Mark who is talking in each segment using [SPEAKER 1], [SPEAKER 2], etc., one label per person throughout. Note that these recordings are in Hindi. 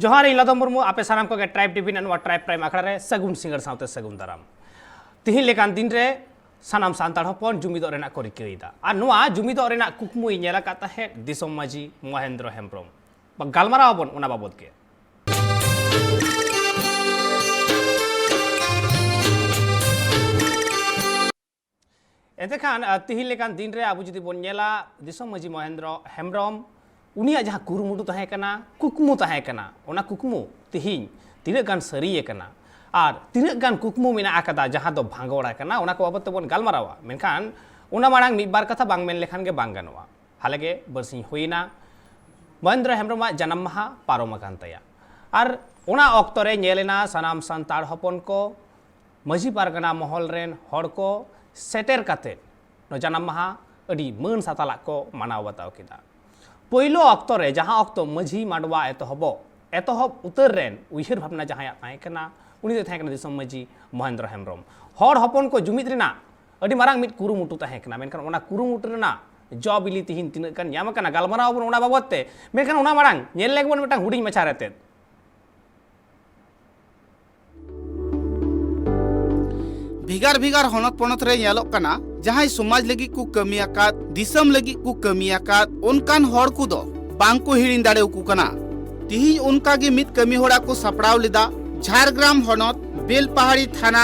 [SPEAKER 1] जोहार इलादो मुर्मू आपे सानाम को ट्राइब टीवी ना ट्राइब प्राइम आखड़ा रे सगुन सिंगर साउते सगुन दाराम तिहिन लेकान दिन रे सानाम सांताड़ हपन जुमिदो रेना को रिकायदा आर नोआ जुमिदो रेना कुकमुई नेला काता है दिसोम माजी महेंद्र हेम्ब्रम गालमाराव बन उना बाबद के एतेखान तिहिन लेकान दिन रे आबु जुदी बन नेला दिसोम माजी महेंद्र हेम्ब्रम उनिया जहाँ कुरुमुटु तहे कना कुकमु तहे कना ओना कुकमु तिहिन तिनाग गान सरी कना और तिनाग गान कुकमु मेना आकदा जहाँ दो भांगोड़ा कना ओना को बाबत तेबन गालमारावा मेनखान ओना मारांग मिद बार कथा बांग मेन लेखान गे बांग गानोआ हालेगे बरसिं हुइना महेंद्र हेम्ब्रम जन्म माहा पारम आकान तया और ओना ऑक्तो रे नेलेना सानाम सान्ताड़ हपन को मजी पारगना महल रेन हड़ को सेटेर काते नो जन्म माहा अडी मान साताला को मानाव बताव किदा पहिलो ऑक्तो रे जहाँ ऑक्तो मजी माडवा एतहब उतर रेन उइहर भावना जहाँ ताहे कना उनी दो ताहे कना दिसोम मजी महेंद्र हेम्ब्रम हड़ हपन को जुमिद रेना अडी मारांग मिद कुरुमुटु ताहे कना मेनखान ओना कुरुमुटु रेना जॉ बिली तिहिन तिनाग गान ᱧᱟᱢ ᱠᱟᱱᱟ गालमाराव बन ओना बाबत ते मेनखान ओना मारांग नेल लेगबन मिटांग हुडिंग मछा रेते
[SPEAKER 2] भिगार भिगार हनत पनत रे नेलोक कना जहां समाज लगी को कमिया कात दिसम लगी को कमिया कात उनकान हड़ को दो बांग को हिड़िन दाड़े को कना तिहि उनका गे मित कमी होड़ा को सपड़ाव लिदा झारग्राम हनत बेलपहाड़ी थाना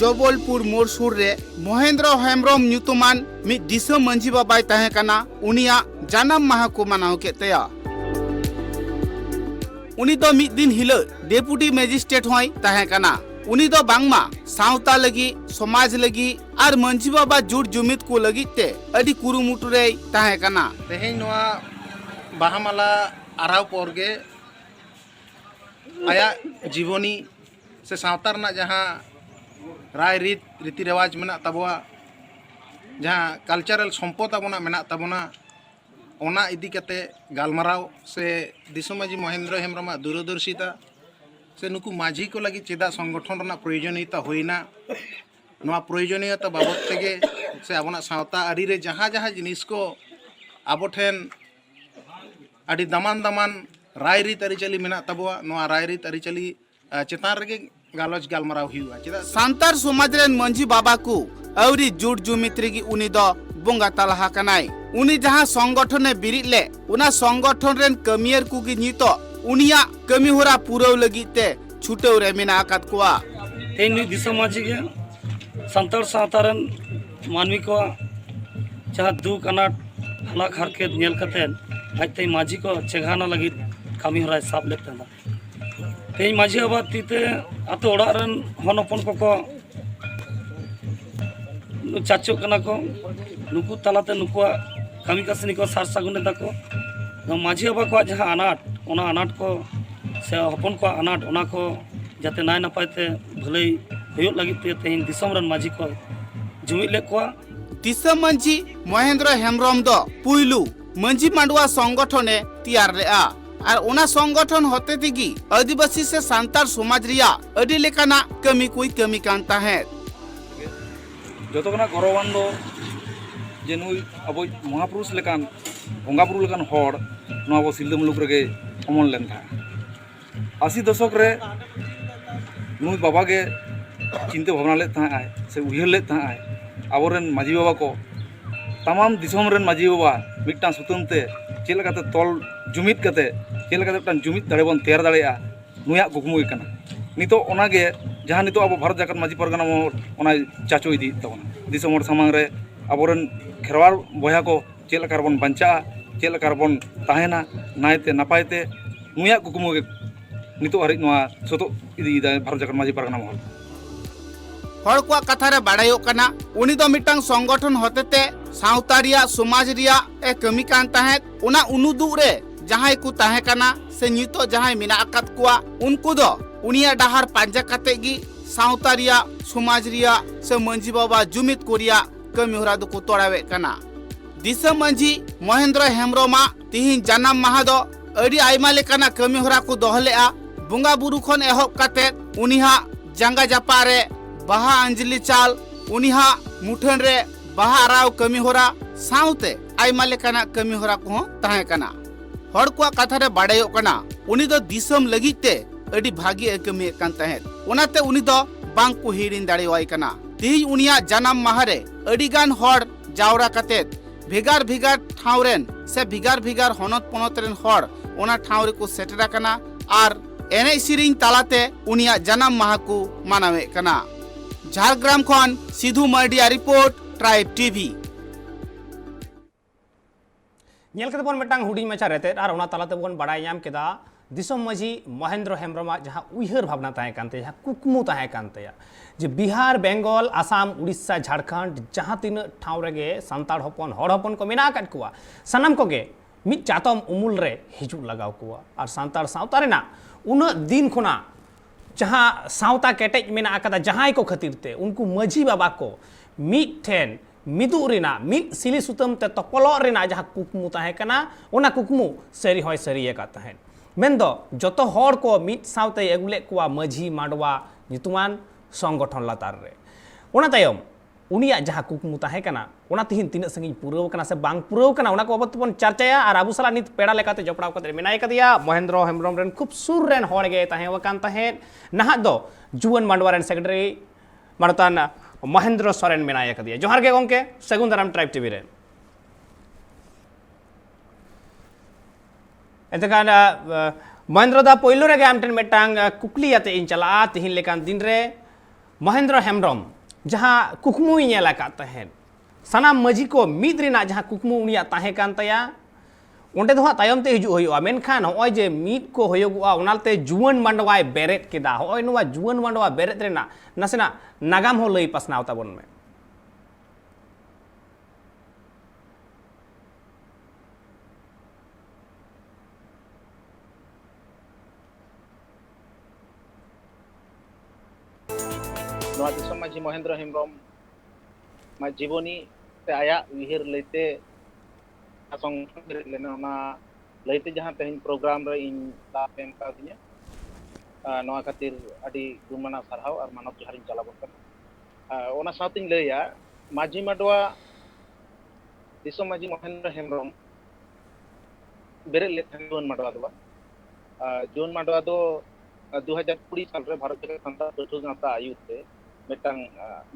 [SPEAKER 2] जबलपुर मोड़ सुर रे महेंद्र हेम्ब्रम न्यूतुमान मित दिसम मंझी बाबाई ताहे कना उनिया जानम माहा को मनाव के तया उनी दो मित दिन हिलो डेपुटी मैजिस्ट्रेट होय ताहे कना उनी दो बांगमा सावता लगी समाज लगी और मंझी बाबा जुट जुमित को लगी ते अडी कुरुमुटु रे ताहे कना
[SPEAKER 3] तेहें नोआ बाहामाला आराव पोरगे आया जीवनी से सावतार ना जहाँ राय रीत रीति रिवाज मेना तबवा जहाँ कल्चरल सम्पद आबोना मेना तबोना ओना इदी कते गालमाराव से दिसोम माजी महेंद्र हेम्ब्रम दूरदर्शिता से नुकु माझी को लगी चेदा संगठन रना प्रयोजनीयता होइना नोआ प्रयोजनीयता बाबत तेगे से आबोना सावता आरी रे जहाँ जहाँ जिनिस को आबो ठेन आडी दमान दमान राय रीत आरिचाली मेना तबवा नोआ राय रीत आरिचाली चेतान रेगे गालोच गालमाराव हुआ चेदा
[SPEAKER 2] सांतार समाज रेन मंझी बाबा को अवरी जुट जुमित रेगी उनी दो बोंगा तलहा कनाय उनी जहाँ संगठन बिरिद ले उना संगठन रेन कमियर कुगी नितो उनिया कमी होरा पूरव लगिते छुटेव रे मेना आकात कोआ
[SPEAKER 4] तेन दिसोम माजी गे संतार सावतारन मानवी को जहाँ दुख अनाट हलाक हारकेत नेल कतेन आजते माजी को चेघाना लगी कमी होरा साब लेते हैं तेज माझी बाबा तीते आतो ओड़ारन हन हपन को चाचो कना को नुकु तलाते नुकुआ कमी कासनी को सार सागुन दाको माझी बाबा को जहाँ अनाट ओना अनाट को से हपन को अनाट ओना को जाते नाय नपायते भलई हुयुग लगित ते तेहिन दिसोम रन माझी को जुमिद ले को
[SPEAKER 2] दिसोम मंझी महेंद्र हेम्ब्रम दो पुइलु मंझी मांडवा संगठने तैयार लेआ और ओना संगठन होते तिगी आदिवासी से सांतार समाज रिया अडी लेकाना कमी कोई कमी कांता है
[SPEAKER 5] जतो कना गौरवान दो जे नुई अब महापुरुष लेकान बंगा बुरु लेकान हड़ नो अब सिलदु मुलुक रेगे अमन लेन था 80 दशक रे नुई बाबा के चिंता भावना ले था आय से उहिर ले था आय आबोरेन माजी बाबा को तमाम दिसोम रेन माजी बाबा मिट्टा सुतुमते चेलकाते तोल जुमित कते चेलकाते जुमित दाड़े बन तैयार दाड़ेया नुया कुकमु कना नितो ओनागे जहाँ नितो अब भारत जाकत माजी परगना ओना चाचो इदी तबना दिसोम हर सामांग रे आबोरेन खेरवार बया को चेलकार बन बंचा चेलकार बन ताहेना नायते नापायते नुया कुकमु नितो हरि नोआ सोतो इदी भारत जाकत माजी परगना महल
[SPEAKER 2] हड़ को कथा रे बाड़ायो कना उनी दो मिटांग संगठन होतेते सावतारिया समाज रिया ए कमी कान ताहे उना उनुदु रे जहां को ताहे कना से नितो जहां मिना अकत कोआ उनको दो उनिया डहार पांजा कते गी सावतारिया समाज रिया से मंझी बाबा जुमित कोरिया कमी होरा दो को तोड़ावे कना दिसोम मंझी महेंद्र हेम्ब्रम तिहिन जानम माहा दो अडी आइमा लेकाना कमी होरा को दोहलेआ बुंगा बुरु खन एहब कते उनिहा जांगा जापा रे बाहा अंजलि चाल उनिहा मुठन रे बाहा आराव कमी होरा साउते आइमा लेकाना कमी होरा को ताहे कना हर को कथा रे बाड़ायोग कना उनी दो दिसम लगित ते अडी भागी कमी कान तहेत ओनाते उनी दो बांग को हिरिन दाड़ेवाय कना तिहि उनिया जन्म माह रे अडी गान हर जावरा कतेत भेगार भेगार ठावरेन से भेगार भेगार हनत पनत रेन हर ओना ठाव रे को सेटरा कना आर एने सिरिन तालाते उनिया जन्म माह को मानावे कना झारग्राम खन Sindhu मर्डिया report tribe TV
[SPEAKER 1] nail कते बन मिटांग हुडिंग मचा रहते आर ओना तालाते बन बड़ाय नाम केदा दिसम मजी महेंद्र हेम्ब्रम जहाँ उइहर भावना ताहे कानते जहाँ कुकमु ताहे कानते जे बिहार बेंगल आसाम उड़ीसा झारखंड जहाँ तीन ठाव रेगे सांताड़ हपन हड़ हपन को मेना काट कुआ सनम कोगे मिद चातम उमुल रे हिजु लगाव कुआ और सांताड़ सावता रेना उन दिन खुना जहाँ सावता केटेज मेना आकादा जहाँ को खातिरते उनको मजी बाबा को मिद ठेन मिदु रेना मिद सिली सुतम ते तपलो रेना जहाँ कुकमु ताहे कना ओना कुकमु सरी होय सरी का ताहेन मेन्दो जतो हर को मिद सावते एगुले कुआ मजी मांडवा नितुमान संगठन लातार रे ओना तायम उनिया जहाँ कुकमु ताहे कना ओना तिहिन तिना संगिन पुराव कना से बांग पुराव कना ओना को बाबत बन चर्चाया और आबु साला नित पेड़ा लेकाते जपड़ाव कते मेनाय कदिया महेंद्र हेम्ब्रम रेन खूब सुर रेन हर गे ताहे वकान ताहे नहा दो जुवन मांडवा रेन सेक्रेटरी मानतान महेंद्र सोरेन मेनाय कदिया जोहार गे गोंके सगुन दाराम ट्राइब टीवी रे एतकान महेंद्र दा पोइलो रे आमटेन मेटांग कुकली आते इन चला तिहिन लेकान दिन रे महेंद्र हेम्ब्रम जहाँ कुकमु नेला का तहेन सनाम मजी को मिद रेना जहाँ कुकमु उनिया ताहे कान तया ओंडे दो तायम ते हिजु होयो मेनखान होय जे मिद को होयोगुआ ओनालते जुवन मांडवाय बेरेट केदा होय नुवा जुवन मांडवा बेरेट रेना नसेना नागाम हो लई पसनाव ताबन में
[SPEAKER 3] नवा दिसम माजी महेंद्र हेम्ब्रम मा जीवनी ते आया उहिर लेते संगठन लेना ना लेते जहां तेहन प्रोग्राम रे इन दापेम का दिया नवा खातिर अडी गुमना सरहाव और मानव जोहारिन चलाबो कर ओना साथिन लेया माजी माडवा दिसम माजी महेंद्र हेम्ब्रम बेरे लेथन जोन माडवा दो 2020 साल रे भारत के संता प्रथु गाता आयुते मेटांग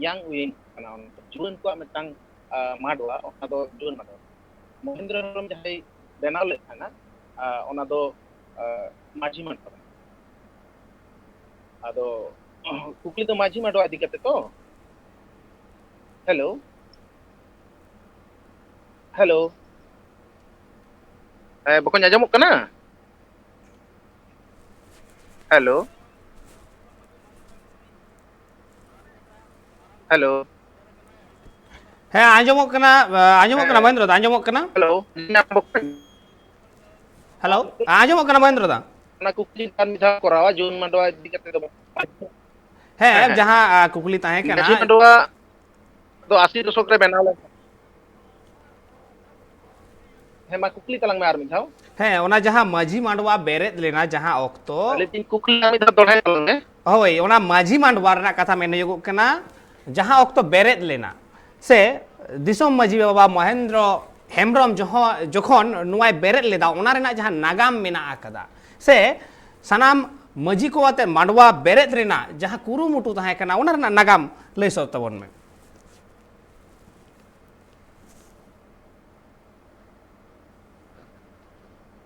[SPEAKER 3] यांग उइंग kana जुवन को मेटांग माडवा ओना दो जुवन माडवा महेंद्र हेम्ब्रम जहाई बेनाव ले थाना ओना दो माझी माडवा आदो कुकली तो माझी माडवा इदी कते तो हेलो हेलो बकन आजमक कना हेलो हेलो
[SPEAKER 1] है आंजमक कना महेंद्र दा आंजमक कना
[SPEAKER 3] हेलो
[SPEAKER 1] हेलो आंजमक कना महेंद्र दा
[SPEAKER 3] ना कुकली कान मिथा करावा जोन माडवा इदी कते दो
[SPEAKER 1] है जहाँ कुकली ताहे कना
[SPEAKER 3] माझी माडवा तो 80 दशक रे बेनाव ले है मा कुकली तलंग में आर मिथाव
[SPEAKER 1] है ओना जहाँ माझी मांडवा बेरेत लेना जहाँ ऑक्तो
[SPEAKER 3] लेकिन कुकली मिथा दोढ़ाई तलंग में
[SPEAKER 1] होय ओना माझी मांडवा रना कथा मेने योगो कना जहाँ ऑक्तो बेरेत लेना से दिसम माझी बाबा महेंद्र हेम्ब्रम जखन नुआय बेरेत लेदा ओना रेना जहाँ नागाम मेना आकदा से सनाम मजी को आते मांडवा बेरेत रेना जहाँ कुरुमुटु ताहे कना ओना रेना नागाम लई सब तबन में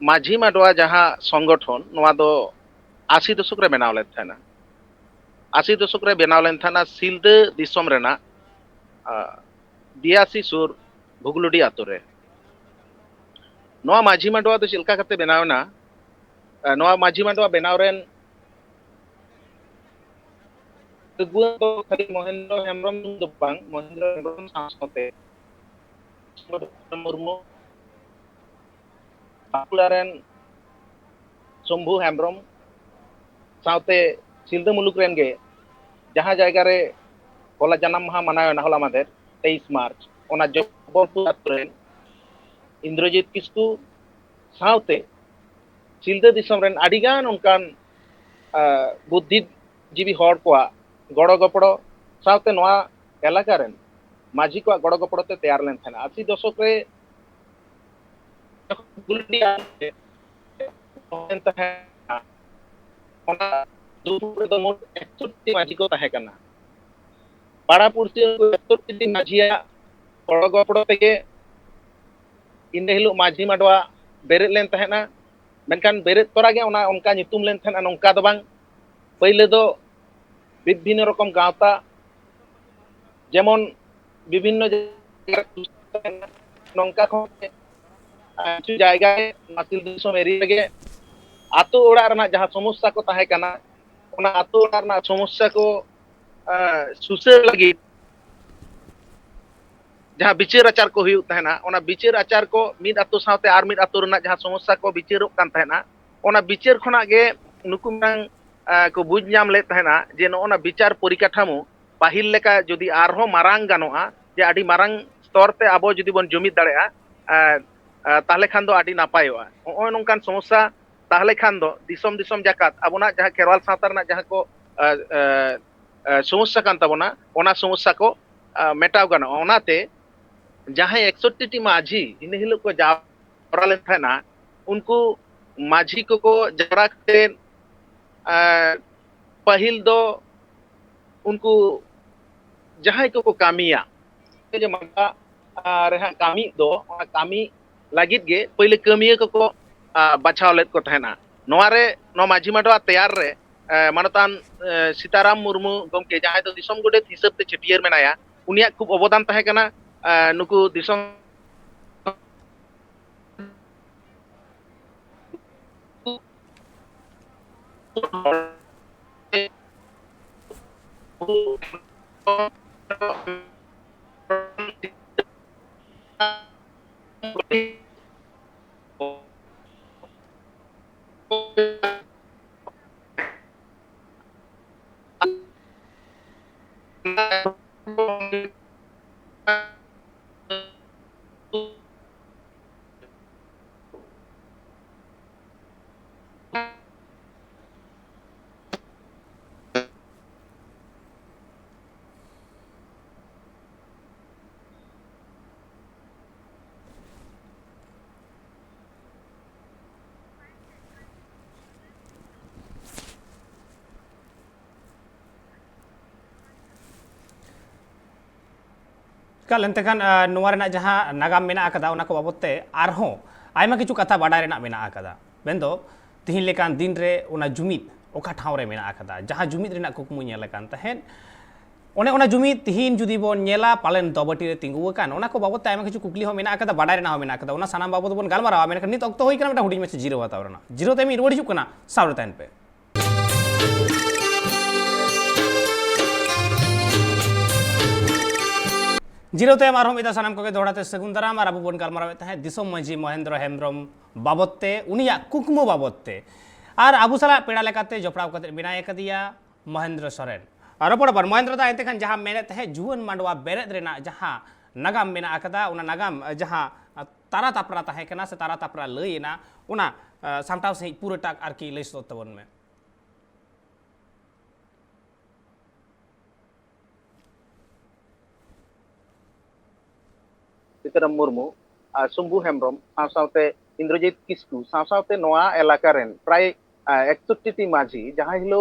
[SPEAKER 3] माझी माडवा जहाँ संगठन नवा दो 80 दशक रे बेनाव लेन थाना 80 दशक रे बेनाव लेन थाना सिलदे दिसम रेना दियासी सुर भुगलुडी आतो रे नवा माझी माडवा दो चिलका कते बेनाव ना नवा माझी माडवा बेनाव रेन तगुन तो खाली महेंद्र हेम्ब्रम दो बांग महेंद्र हेम्ब्रम सासते मुर्मू बाकुलारेन शंभु हेम्ब्रम सावते सिलदे मुलुक रेन गे जहाँ जायगा रे होला जन्म माह मनायो ना होला मादे 23 मार्च ओना जबलपुर रेन इंद्रजीत किस्कू सावते सिलदे दिसम रेन अडिगान उनकान बुद्धिजीवी हर कोआ गड़ो गपड़ो सावते नवा एलाका रेन माझी को गड़ो गपड़ो ते तैयार लेन थाना 80 दशक रे ᱚᱱᱟ ᱫᱩᱯᱩᱨ ᱨᱮᱫᱚ ᱢᱚᱴ 61 ᱢᱟᱹᱡᱷᱤ ᱠᱚ ᱛᱟᱦᱮᱸ ᱠᱟᱱᱟ ᱯᱟᱲᱟ ᱯᱩᱲᱥᱤ 61 ᱢᱟᱹᱡᱷᱤᱭᱟᱜ ᱜᱚᱲᱚ ᱜᱚᱯᱲᱚ ᱛᱮᱜᱮ ᱤᱱᱟᱹ ᱦᱤᱞᱳᱜ ᱢᱟᱹᱡᱷᱤ ᱢᱟᱰᱣᱟ ᱵᱮᱨᱮᱫ ᱞᱮᱱ ᱛᱟᱦᱮᱸᱱᱟ ᱢᱮᱱᱠᱷᱟᱱ ᱵᱮᱨᱮᱫ ᱛᱚᱨᱟ ᱜᱮ ᱚᱱᱟ ᱚᱱᱠᱟ ᱧᱩᱛᱩᱢ ᱞᱮᱱ ᱛᱟᱦᱮᱸᱱᱟ ᱱᱚᱝᱠᱟ ᱫᱚ ᱵᱟᱝ ᱯᱳᱭᱞᱳ ᱫᱚ ᱵᱤᱵᱷᱤᱱᱱᱚ ᱨᱚᱠᱚᱢ ᱜᱟᱶᱛᱟ যেমন বিভিন্ন জায়গায় নৌকা কিছু জায়গায় মাসিল দিসম এরিয়া রেগে আতো ওড়ার রᱮᱱᱟᱜ ᱡᱟᱦᱟᱸ সমস্যা ᱠᱚ ᱛᱟᱦᱮᱸ ᱠᱟᱱᱟ ᱚᱱᱟ আতো ওড়ার রᱮᱱᱟᱜ সমস্যা ᱠᱚ ᱥᱩᱥᱟᱹᱨ ᱞᱟᱹᱜᱤᱫ ᱡᱟᱦᱟᱸ ᱵᱤᱪᱟᱹᱨ ᱟᱪᱟᱨ ᱠᱚ ᱦᱩᱭᱩᱜ ᱛᱟᱦᱮᱱᱟ ᱚᱱᱟ ᱵᱤᱪᱟᱹᱨ ᱟᱪᱟᱨ ᱠᱚ ᱢᱤᱫ ᱟᱛᱳ ᱥᱟᱶᱛᱮ ᱟᱨ ᱢᱤᱫ ᱟᱛᱳ ᱨᱮᱱᱟᱜ ᱡᱟᱦᱟᱸ সমস্যা ᱠᱚ ᱵᱤᱪᱟᱹᱨᱚᱜ ᱠᱟᱱ ᱛᱟᱦᱮᱱᱟ ᱚᱱᱟ ᱵᱤᱪᱟᱹᱨ ᱠᱷᱚᱱᱟᱜ ᱜᱮ ᱱᱩᱠᱩ ᱢᱤᱫᱴᱟᱝ ᱠᱚ ᱵᱩᱡᱽ ᱧᱟᱢ ᱞᱮᱫ ᱛᱟᱦᱮᱱᱟ ᱡᱮ ᱱᱚᱜᱼᱚ ᱱᱟ ᱵᱤᱪᱟᱨ ᱯᱚরিকাঠামো ᱯᱟᱹᱦᱤᱞ ᱞᱮᱠᱟ ᱡᱩᱫᱤ ᱟᱨᱦᱚᱸ ᱢᱟᱨᱟᱝ ᱜᱟᱱᱚᱜᱼᱟ ᱡᱮ ᱟᱹᱰᱤ ᱢᱟᱨᱟᱝ স্তর তে ᱟᱵᱚ ᱡᱩᱫᱤ ᱵᱚᱱ ᱡᱩᱢᱤᱫ ᱫᱟᱲᱮᱭᱟᱜᱼᱟ তাহলে খান ᱫᱚ ᱟᱹᱰᱤ ᱱᱟᱯᱟᱭᱚᱜᱼᱟ ᱱᱚᱜᱼᱚᱭ ᱱᱚᱝᱠᱟᱱ সমস্যা তাহলে খান ᱫᱚ ᱫᱤᱥᱚᱢ ᱫᱤᱥᱚᱢ ᱡᱟᱠᱟᱛ ᱟᱵᱚᱱᱟᱜ ᱡᱟᱦᱟᱸ ᱠᱷᱮᱨᱣᱟᱞ ᱥᱟᱶᱛᱟ ᱨᱮᱱᱟᱜ ᱡᱟᱦᱟᱸ ᱠᱚ সমস্যা ᱠᱟᱱ ᱛᱟᱵᱚᱱᱟ ᱚᱱᱟ সমস্যা ᱠᱚ ᱢᱮᱴᱟᱣ ᱜᱟᱱᱚᱜᱼᱟ ᱚᱱᱟᱛᱮ ᱡᱟᱦᱟᱸᱭ 61টি মাঝি ᱤᱱᱟᱹ ᱦᱤᱞᱳᱜ ᱠᱚ ᱡᱟᱣᱨᱟ ᱞᱮᱱ ᱛᱟᱦᱮᱱᱟ ᱩᱱᱠᱩ মাঝি ᱠᱚᱠᱚ ᱡᱟᱣᱨᱟ ᱠᱟᱛᱮ ᱯᱟᱹᱦᱤᱞ ᱫᱚ उनको जहां को कामिया जे मांगा रेहा कामी दो कामी लागित गे पहले कामिया को बाछाव लेत को तहना नोवारे नो माझी माडवा तैयार रे मानतान सीताराम मुर्मू गमके जहां तो दिसम गोडेत हिसाब ते छटियर मेनाया उनिया खूब अवदान तहे कना नुकु दिसम
[SPEAKER 1] Kal entekan nuar nak jaha nagam mena akada ona ko babotte arho aima kichu kata badai rena mena akada bendo tihin lekan din re ona jumit oka ठाव re mena akada jaha jumit rena kukmu nyelekan tahen one ona jumit tihin judi bon nyela palen dobati re tinggu kan ona ko babotte aima kichu kukli ho mena akada badai rena ho mena akada ona sanam babot bon galmara mena kan nit okto hoi kana meta huding mese zero watawarna zero te mi rodi juk kana sabre tan pe zero ते मारहम इता सानाम कोगे दोड़ाते सगुन दाराम और अबु बन गालमाराव तहे दिसोम मांझी महेंद्र हेम्ब्रम बाबतते उनिया कुकमु बाबतते और अबु साला पेड़ा लेकाते जपड़ाव कते बिनाय कदिया महेंद्र सोरेन और रोपड़ पर महेंद्र दा एते खान जहां मेने तहे जुवन मांडवा बेरेद रेना जहां नगाम मेना आकदा उना नगाम जहां तारा तापरा तहे कना से तारा तापरा लईना उना सामटाव से पूरा टाक आरकी लई सो तबन में
[SPEAKER 3] सीताराम मुर्मू शंभू हेम्ब्रम सावते इंद्रजीत किस्कू सावते नोआ एलाका रेन प्राय 61टी माझी जहां हिलो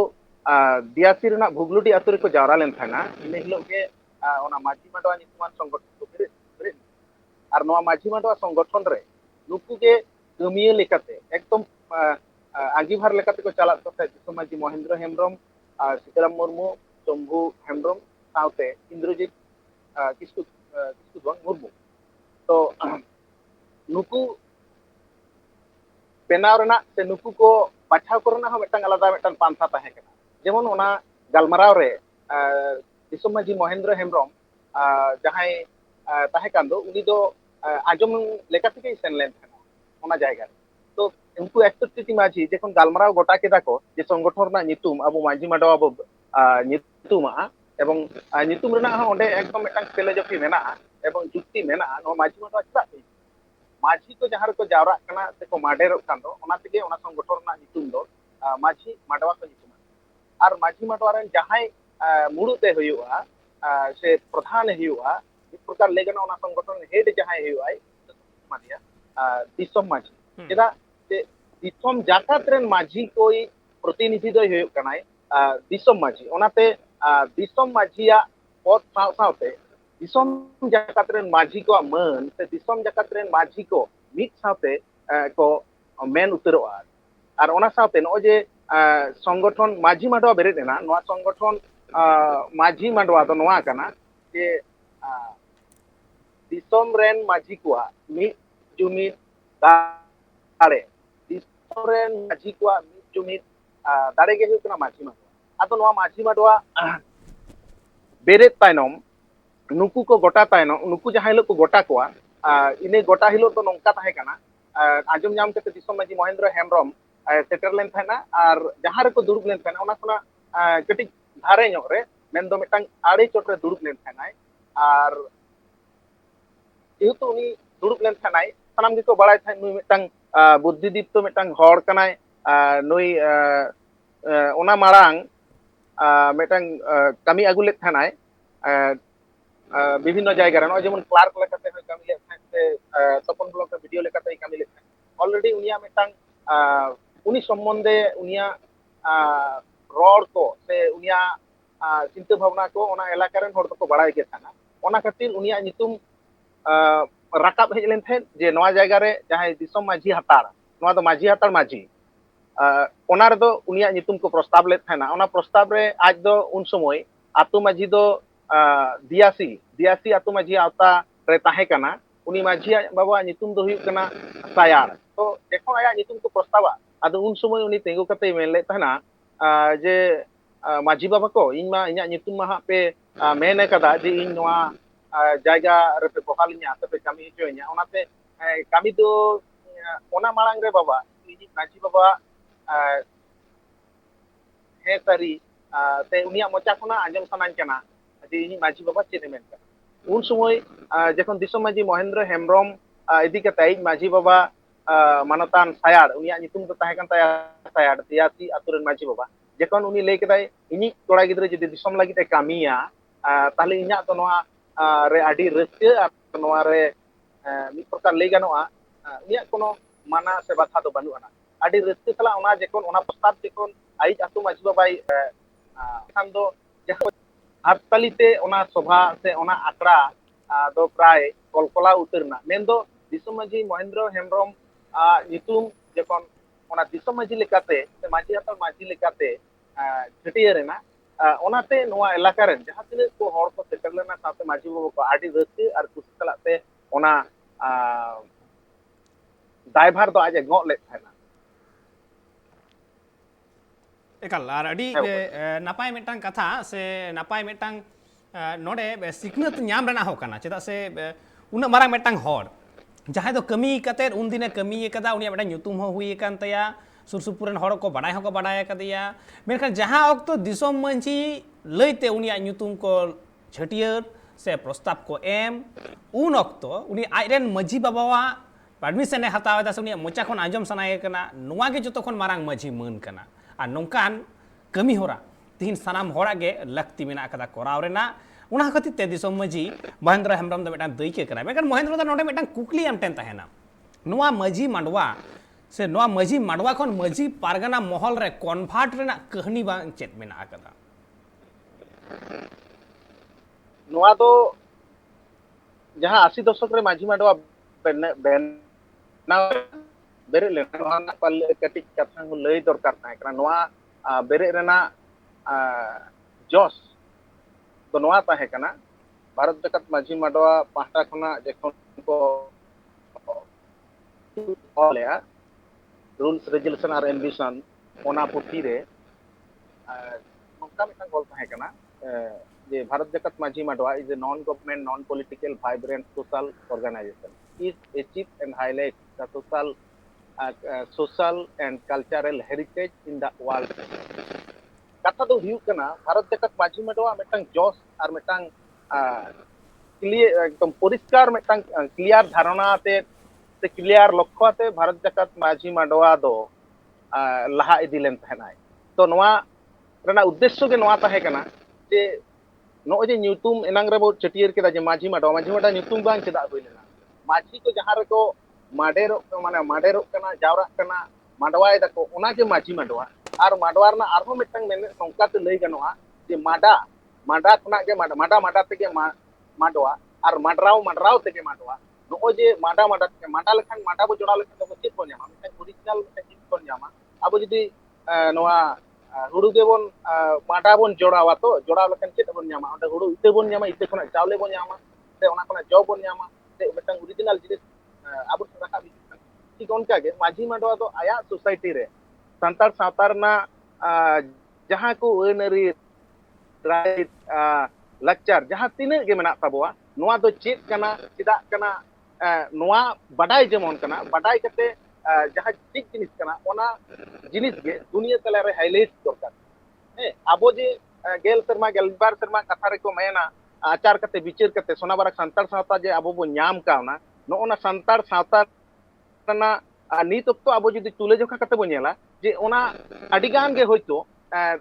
[SPEAKER 3] दियासी रेना भुगलुडी आतु रे को जावरा लेन थाना इन हिलो के ओना माझी माडवा नितुमान संगठन को बेरे आर नोआ माझी माडवा संगठन रे नुकु के कमिये लेकाते एकदम आंगीभार लेकाते को चला तो दिसोम माझी महेंद्र हेम्ब्रम सीताराम मुर्मू शंभू हेम्ब्रम सावते इंद्रजीत किस्कू किस्कू मुर्मू तो नुकु बेनाव रेना से नुकु को बाछाव करना हो मिटन आलादा मिटन पांथा ताहे कना जेमन ओना गालमाराव रे दिसोम मांझी महेंद्र हेम्ब्रम जहां ताहे कान दो उनी दो आजम लेका থেকে सेन लेन थाना ओना जायगा तो उनको 61टी मांझी जखन गालमाराव गोटा केदा को जे संगठन रना नितुम अबो मांझी माडवा बो नितुमा एवं नितुम रेना हो ओंडे एकदम मिटन फिलोसफी मेना एवं जुक्ति मेना नो माझी माडवा चला माझी को जहां को जावरा कना से को माडेरो कान दो ओना तेगे ओना संगठन ना नितुम दो माझी माडवा को नितुम आर माझी माडवा रेन जहां मुड़ुते हुआ से प्रधान हुआ इस प्रकार लेगना ओना संगठन हेड जहां हुआ मादिया दिसम माझी चेदा जे दिसम जाकात रेन माझी कोई प्रतिनिधि दो हुयुग कनाय दिसम माझी ओनाते दिसम माझिया पद सावते दिसम जाकात रेन माझी को मान से दिसम जाकात रेन माझी को मिद सावते को मेन उतरोआ और ओना सावते नो जे संगठन माझी माडवा बेरेद एना नोआ संगठन माझी माडवा दो नोआ कना जे दिसम रेन माझी को मिद जुमिद दाड़े दिसम रेन माझी को मिद जुमिद दाड़े के हुयुग कना माझी माडवा आदो नोआ माझी माडवा बेरेद तायनम नुकु को गोटा तायनम नुकु जहां हिलो को गोटा कोआ इने गोटा हिलो तो नोंका ताहे कना आजम नाम कते दिसम माझी महेंद्र हेम्ब्रम सेटर लेन थाना और जहां रे को दुरुब लेन थाना ओना कोना कटी धारे ᱧᱚᱜ रे मेन दो मिटांग आड़े चोट रे दुरुब लेन थाना और जेहेतु उनी दुरुब लेन थाना सानाम गे को बड़ाय थाय नुई मिटांग बुद्धिदीप्त मिटांग हड़ कनाय नुई ओना मारांग मिटांग कमी आगु लेत थाना विभिन्न जायगा रे जेमन क्लार्क लेकाते कमी लेत थाय से तपन ब्लॉक वीडियो लेकाते कमी लेत थाय ऑलरेडी उनिया मिटांग उनी सम्बन्धे उनिया रड़ को से उनिया चिंता भावना को ओना एलाका रेन हड़ को बड़ाय गे थाना ओना खातिर उनिया नितुम राकाब हेज लेन थे जे नवा जायगा रे जहां दिसम माझी हतार नवा दो माझी हतार माझी ओना रे दो उनिया नितुम को प्रस्ताव लेत थाना ओना प्रस्ताव रे आज दो उन समय आतु माझी दो दियासी आतु माझी आवता रे ताहे कना उनी माझी बाबा नितुम दो हुयुग कना सायार तो देखो आया नितुम को प्रस्तावा आदो उन समय उनी तेंगु कते मेन ले थाना जे माझी बाबा को इन मा इन्या नितुम मा पे मेन कदा जे इन नवा जायगा रे पे बहालिnya से पे कमी होइnya ओनाते कमी दो ओना मांग रे बाबा इन माझी बाबा हे सारी ते उनिया मोचा खना आंजम सनान कना जे इन माझी बाबा चेने मेन कना उन समय जखन दिसम माझी महेंद्र हेम्ब्रम इदी कते माझी बाबा मानतान सायाड़ उनिया नितुम दो ताहे कान ताया सायाड़ दियासी आतुरन माझी बाबा जखन उनी लay केदाय इनी कोड़ा गिद्रे जदि दिसम लागित ए कामिया ताहले इन्या तो नोआ रे आडी रस्के नोआ रे मिद प्रकार लay गानोआ इन्या कोनो माना से बाथा दो बानुआना आडी रस्के सला ओना जखन ओना प्रस्ताव जखन आइज आतु माझी बाबाई खान दो जखन हाततालीते ओना सभा से ओना आकड़ा दो प्राय कलकला उतरना मेन दो दिसम माझी महेंद्र हेम्ब्रम नितुम जखन ओना दिसम माझी लेकाते से माझी हतार माझी लेकाते छटियर रेना ओनाते नोआ एलाका रेन जहां तिने को हड़ को सेटल लेना साथे माझी बाबा को आडी रस्के और खुशी तलाते ओना दायभार दो आज गो ले थाना
[SPEAKER 1] एकाल आर अडी नापाय मिटांग कथा से नापाय मिटांग नोडे सिकनत ᱧᱟᱢ रेना हो कना चेदा से उना मारांग मिटांग हड़ जहां दो कमी कते उन दिने कमी कदा उनिया मिटांग nyutum हो हुई कान तया सुरसुपुरन हड़ को बड़ाय हको बड़ाय कदिया मेनखान जहां ऑक्तो दिसम मंची लैते उनिया nyutum को छटियर से प्रस्ताव को एम उन ऑक्तो उनी आइरेन मजी बाबावा परमिशन हताव दा से उनिया मोचा खन आंजम सनाय कना नुआ गे जतो खन मारांग मजी मान कना आ नोंकान कमी होरा तीन सानाम होड़ा गे लक्ति मेना कदा कोराव रेना उना खातिर ते दिसम मजी महेंद्र हेम्ब्रम द मेटा दैके कना मेकन महेंद्र दा नोडे मेटा कुकली एम टेन ताहेना नुआ मजी मांडवा से नुआ मजी मांडवा खन मजी पारगाना महल रे कन्वर्ट रेना कहानी बांग चेत मेना कदा
[SPEAKER 3] नुआ दो जहां 80 दशक रे माझी मांडवा बेना बेरे लेना पाल कटी कथा को लय दरकार ताहे कना नुआ बेरे रेना जोस तो नोआ ताहे कना भारत जगत माझी मांडवा पाहटा खना जखन को ऑलया रूल्स रेजुलेशन और एम्बिशन ओना पुथी रे नोका मिटा गोल ताहे कना जे Bharat Jagat Majhi Mandwa is a non government non political vibrant social organisation is achieve and highlight the social and cultural heritage in the world कथा दो हुयुग कना भारत जगत माझी मांडवा मिटांग जोस और मिटांग क्लियर एकदम परिष्कार मिटांग क्लियर धारणा ते क्लियर लक्ष्य ते भारत जगत माझी मांडवा दो लहा इदी लेन थानाय तो नोआ रेना उद्देश्य के नोआ ताहे कना जे नो जे न्यूतुम एनांग रे बो चटियर केदा जे माझी मांडवा न्यूतुम बांग चेदा हुई लेना माझी को जहां रे को माडेरो माने माडेरो कना जावरा कना ᱢᱟᱰᱣᱟᱭ ᱫᱟᱠᱚ ᱚᱱᱟᱜᱮ ᱢᱟᱹᱡᱷᱤ ᱢᱟᱰᱣᱟ ᱟᱨ ᱢᱟᱰᱣᱟ ᱨᱮᱱᱟᱜ ᱟᱨᱦᱚᱸ ᱢᱤᱫᱴᱟᱝ ᱱᱚᱝᱠᱟᱛᱮ ᱞᱟᱹᱭ ᱜᱟᱱᱚᱜᱼᱟ ᱡᱮ ᱢᱟᱰᱟ ᱠᱷᱚᱱᱟᱜ ᱜᱮ ᱢᱟᱰᱟ ᱛᱮᱜᱮ ᱢᱟᱰᱣᱟ ᱟᱨ ᱢᱟᱰᱨᱟᱣ ᱛᱮᱜᱮ ᱢᱟᱰᱣᱟ ᱱᱚᱜᱼᱚᱭ ᱡᱮ ᱢᱟᱰᱟ ᱛᱮᱜᱮ ᱞᱮᱠᱷᱟᱱ ᱢᱟᱰᱟ ᱵᱚ ᱡᱚᱲᱟᱣ ᱞᱮᱠᱷᱟᱱ ᱫᱚ ᱪᱮᱫ ᱵᱚᱱ ᱧᱟᱢᱟ ᱢᱤᱫᱴᱟᱝ ᱚᱨᱤᱡᱤᱱᱟᱞ ᱢᱤᱫᱴᱟᱝ ᱡᱤᱱᱤᱥ ᱵᱚᱱ ᱧᱟᱢᱟ ᱟᱵᱚ ᱡᱩᱫᱤ ᱱᱚᱣᱟ ᱦᱩᱲᱩ ᱜᱮᱵᱚᱱ ᱢᱟᱰᱟ ᱵᱚᱱ ᱡᱚᱲᱟᱣᱟ ᱛᱚ ᱡᱚᱲᱟᱣ ᱞᱮᱠᱷᱟन ᱪᱮᱫ ᱵᱚᱱ ᱧᱟᱢᱟ ᱚᱸᱰᱮ ᱦᱩᱲᱩ ᱤᱛᱟᱹ ᱵᱚᱱ ᱧᱟᱢᱟ ᱤᱛᱟᱹ ᱠᱷᱚᱱᱟᱜ ᱪᱟᱣᱞᱮ ᱵᱚᱱ ᱧᱟᱢᱟ ᱥᱮ ᱚᱱᱟ ᱠᱷᱚᱱᱟᱜ ᱡᱚ ᱵᱚᱱ ᱧᱟᱢᱟ ᱥᱮ ᱢᱤᱫᱴᱟᱝ ᱚᱨᱤᱡᱤᱱᱟᱞ ᱡᱤᱱᱤस ᱟᱵᱚ ᱴᱷᱮᱱ ᱨᱟᱠᱟᱵ ᱦᱤᱡᱩᱜ ᱠᱟᱱᱟ ᱴᱷᱤᱠ ᱚᱱᱠᱟᱜᱮ ᱢᱟᱹᱡᱷᱤ ᱢᱟᱰᱣᱟ ᱫᱚ ᱟᱭᱟᱜ ᱥᱳᱥᱟᱭᱴᱤ ᱨᱮ ᱥᱟᱱᱛᱟᱲ ᱥᱟᱶᱛᱟ ᱨᱮᱱᱟᱜ ᱡᱟᱦᱟᱸ ᱠᱚ ᱟᱹᱱ ᱟᱹᱨᱤ ᱨᱟᱭ ᱞᱟᱠᱪᱟᱨ ᱡᱟᱦᱟᱸ ᱛᱤᱱᱟᱹᱜ ᱜᱮ ᱢᱮᱱᱟᱜ ᱛᱟᱵᱚᱣᱟ ᱱᱚᱣᱟ ᱫᱚ ᱪᱮᱫ ᱠᱟᱱᱟ ᱪᱮᱫᱟᱜ ᱠᱟᱱᱟ ᱱᱚᱣᱟ ᱵᱟᱰᱟᱭ ᱡᱮᱢᱚᱱ ᱠᱟᱱᱟ ᱵᱟᱰᱟᱭ ᱠᱟᱛᱮ ᱡᱟᱦᱟᱸ ᱪᱮᱫ ᱡᱤᱱᱤस ᱠᱟᱱᱟ ᱚᱱᱟ ᱡᱤᱱᱤस ᱜᱮ ᱫᱩᱱᱤᱭᱟᱹ ᱛᱟᱞᱟᱨᱮ ᱦᱟইᱞᱟइट ᱫᱚᱨᱠᱟর ᱟᱵᱚ ᱡᱮ 10 ᱥᱮᱨᱢᱟ 12 ᱥᱮᱨᱢᱟ ᱠᱟᱛᱷᱟ ᱨᱮᱠᱚ ᱢᱮᱱᱟ ᱟᱪᱟᱨ ᱠᱟᱛᱮ ᱵᱤᱪᱟᱹᱨ ᱠᱟᱛᱮ ᱥᱚᱱᱟᱵᱟᱨᱟ ᱥᱟᱱᱛᱟᱲ ᱥᱟᱶᱛᱟ ᱡᱮ ᱟᱵᱚ ᱵᱚ ᱧᱟᱢ ᱠᱟᱣᱱᱟ ᱱᱚᱜᱼᱚᱱᱟ ᱥᱟᱱᱛᱟᱲ ᱥᱟᱶᱛᱟ ᱨᱮᱱᱟᱜ ᱱᱤᱛ ᱚᱠᱛᱚ ᱟᱵᱚ ᱡᱩᱫᱤ ᱛᱩᱞᱟᱹᱡᱚᱠᱷᱟ ᱠᱟᱛᱮ ᱵᱚ ᱧᱮᱞᱟ ᱡᱮ ᱚᱱᱟ ᱟᱹᱰᱤᱜᱟᱱ ᱜᱮ ᱦᱚᱭᱛᱳ